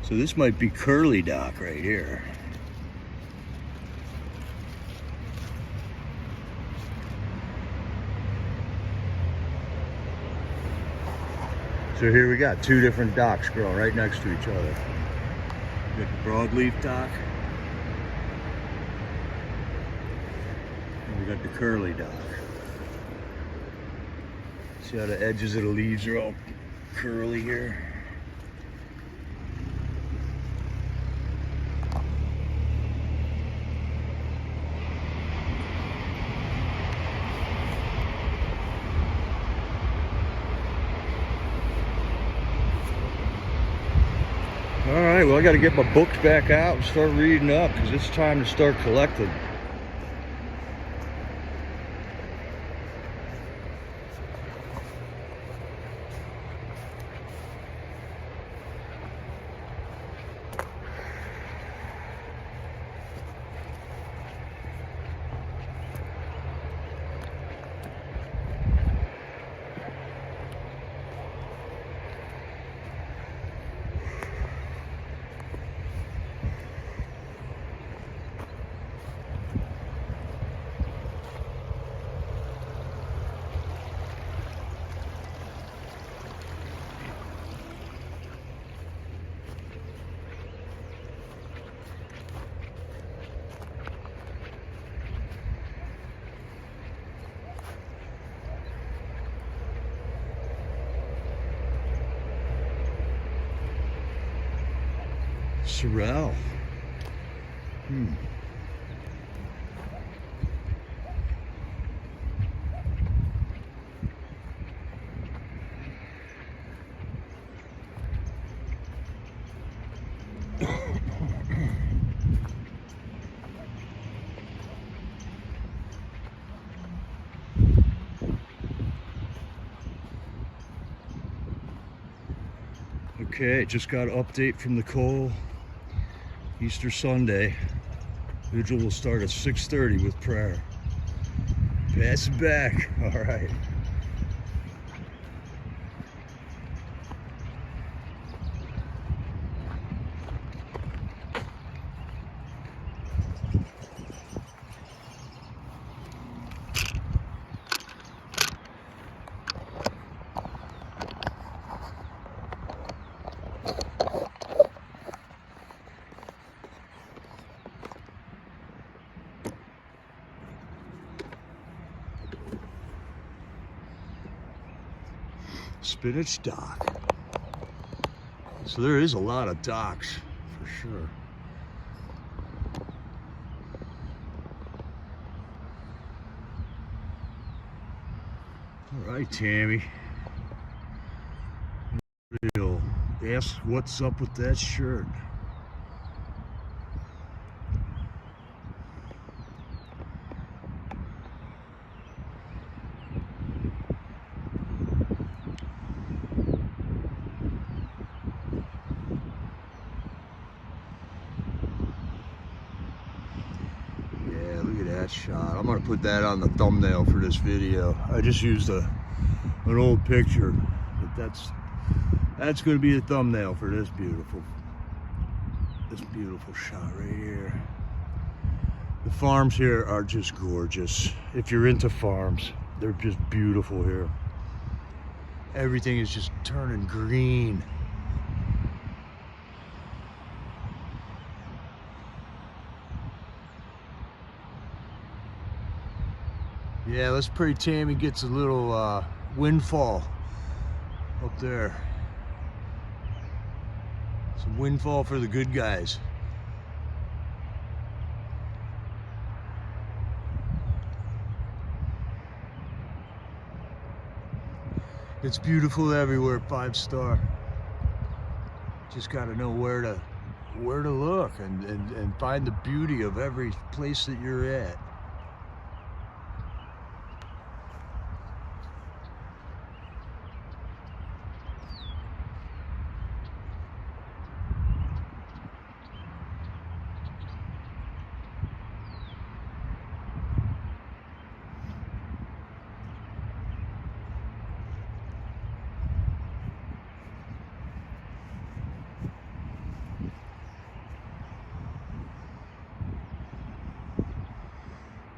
So this might be Curly Dock right here. So here we got two different docks growing right next to each other. We got the broadleaf dock. And we got the curly dock. See how the edges of the leaves are all curly here? All right, well, I got to get my books back out and start reading up because it's time to start collecting. Sorrel. Okay, just got an update from the Cole. Easter Sunday. Vigil will start at 6:30 with prayer. Pass it back. All right. Spinach dock. So there is a lot of docks for sure. All right, Tammy. Real. Ask what's up with that shirt. Shot. I'm gonna put that on the thumbnail for this video. I just used an old picture, but that's gonna be the thumbnail for this beautiful shot right here. The farms here are just gorgeous. If you're into farms, they're just beautiful here. Everything is just turning green. Yeah, let's pray Tammy gets a little windfall up there. Some windfall for the good guys. It's beautiful everywhere, 5-star. Just gotta know where to look and find the beauty of every place that you're at.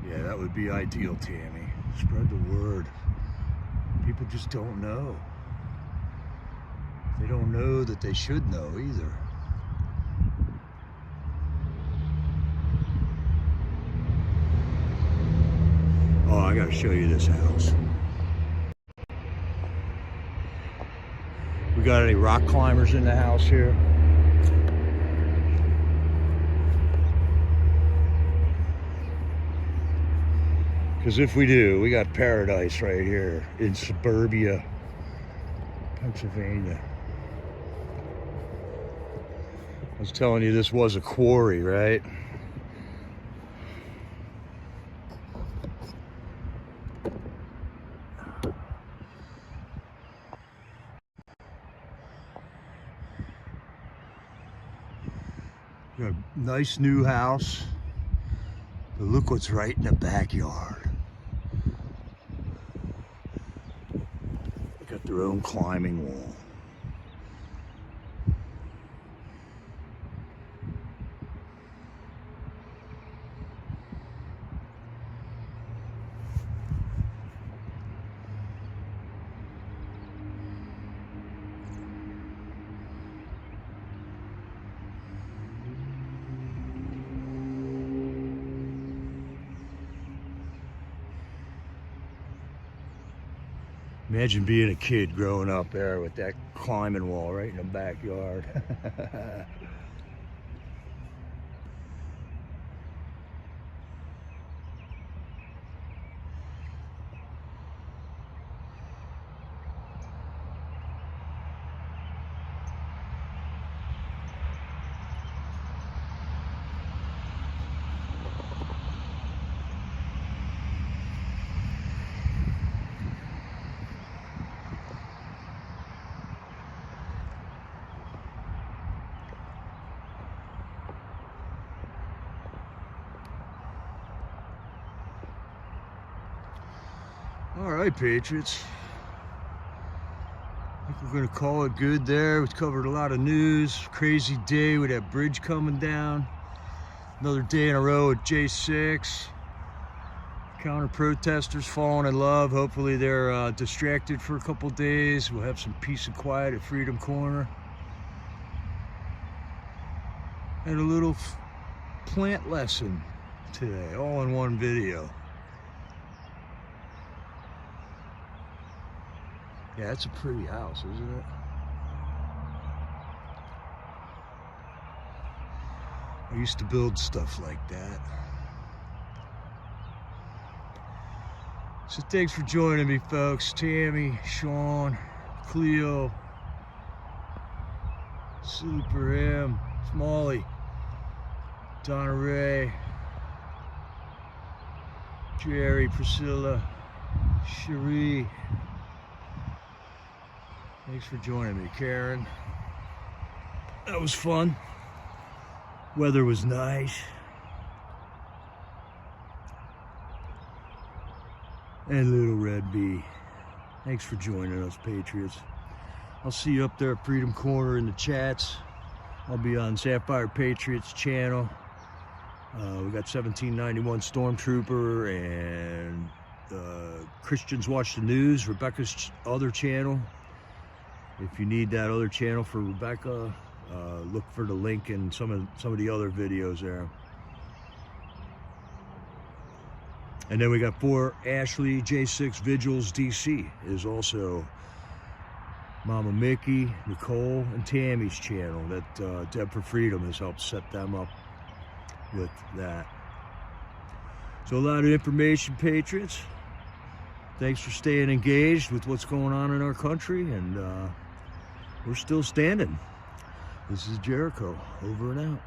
Yeah, that would be ideal, Tammy. Spread the word. People just don't know. They don't know that they should know either. Oh, I gotta show you this house. We got any rock climbers in the house here? Because if we do, we got paradise right here in suburbia, Pennsylvania. I was telling you this was a quarry, right? Got a nice new house, but look what's right in the backyard. Got their own climbing wall. Imagine being a kid growing up there with that climbing wall right in the backyard. All right, Patriots. I think we're gonna call it good there. We've covered a lot of news. Crazy day with that bridge coming down. Another day in a row at J6. Counter-protesters falling in love. Hopefully they're distracted for a couple days. We'll have some peace and quiet at Freedom Corner. Had a little plant lesson today, all in one video. Yeah, it's a pretty house, isn't it? I used to build stuff like that. So thanks for joining me, folks. Tammy, Sean, Cleo, Super M, Smalley, Donna Ray, Jerry, Priscilla, Cherie. Thanks for joining me, Karen. That was fun. Weather was nice. And Little Red Bee. Thanks for joining us, Patriots. I'll see you up there at Freedom Corner in the chats. I'll be on Sapphire Patriots channel. We got 1791 Stormtrooper and Christians Watch the News, Rebecca's other channel. If you need that other channel for Rebecca, look for the link in some of the other videos there. And then we got for Ashley J6 Vigils DC is also Mama Mickey, Nicole, and Tammy's channel that Deb for Freedom has helped set them up with that. So a lot of information, Patriots. Thanks for staying engaged with what's going on in our country, and we're still standing. This is Jericho, over and out.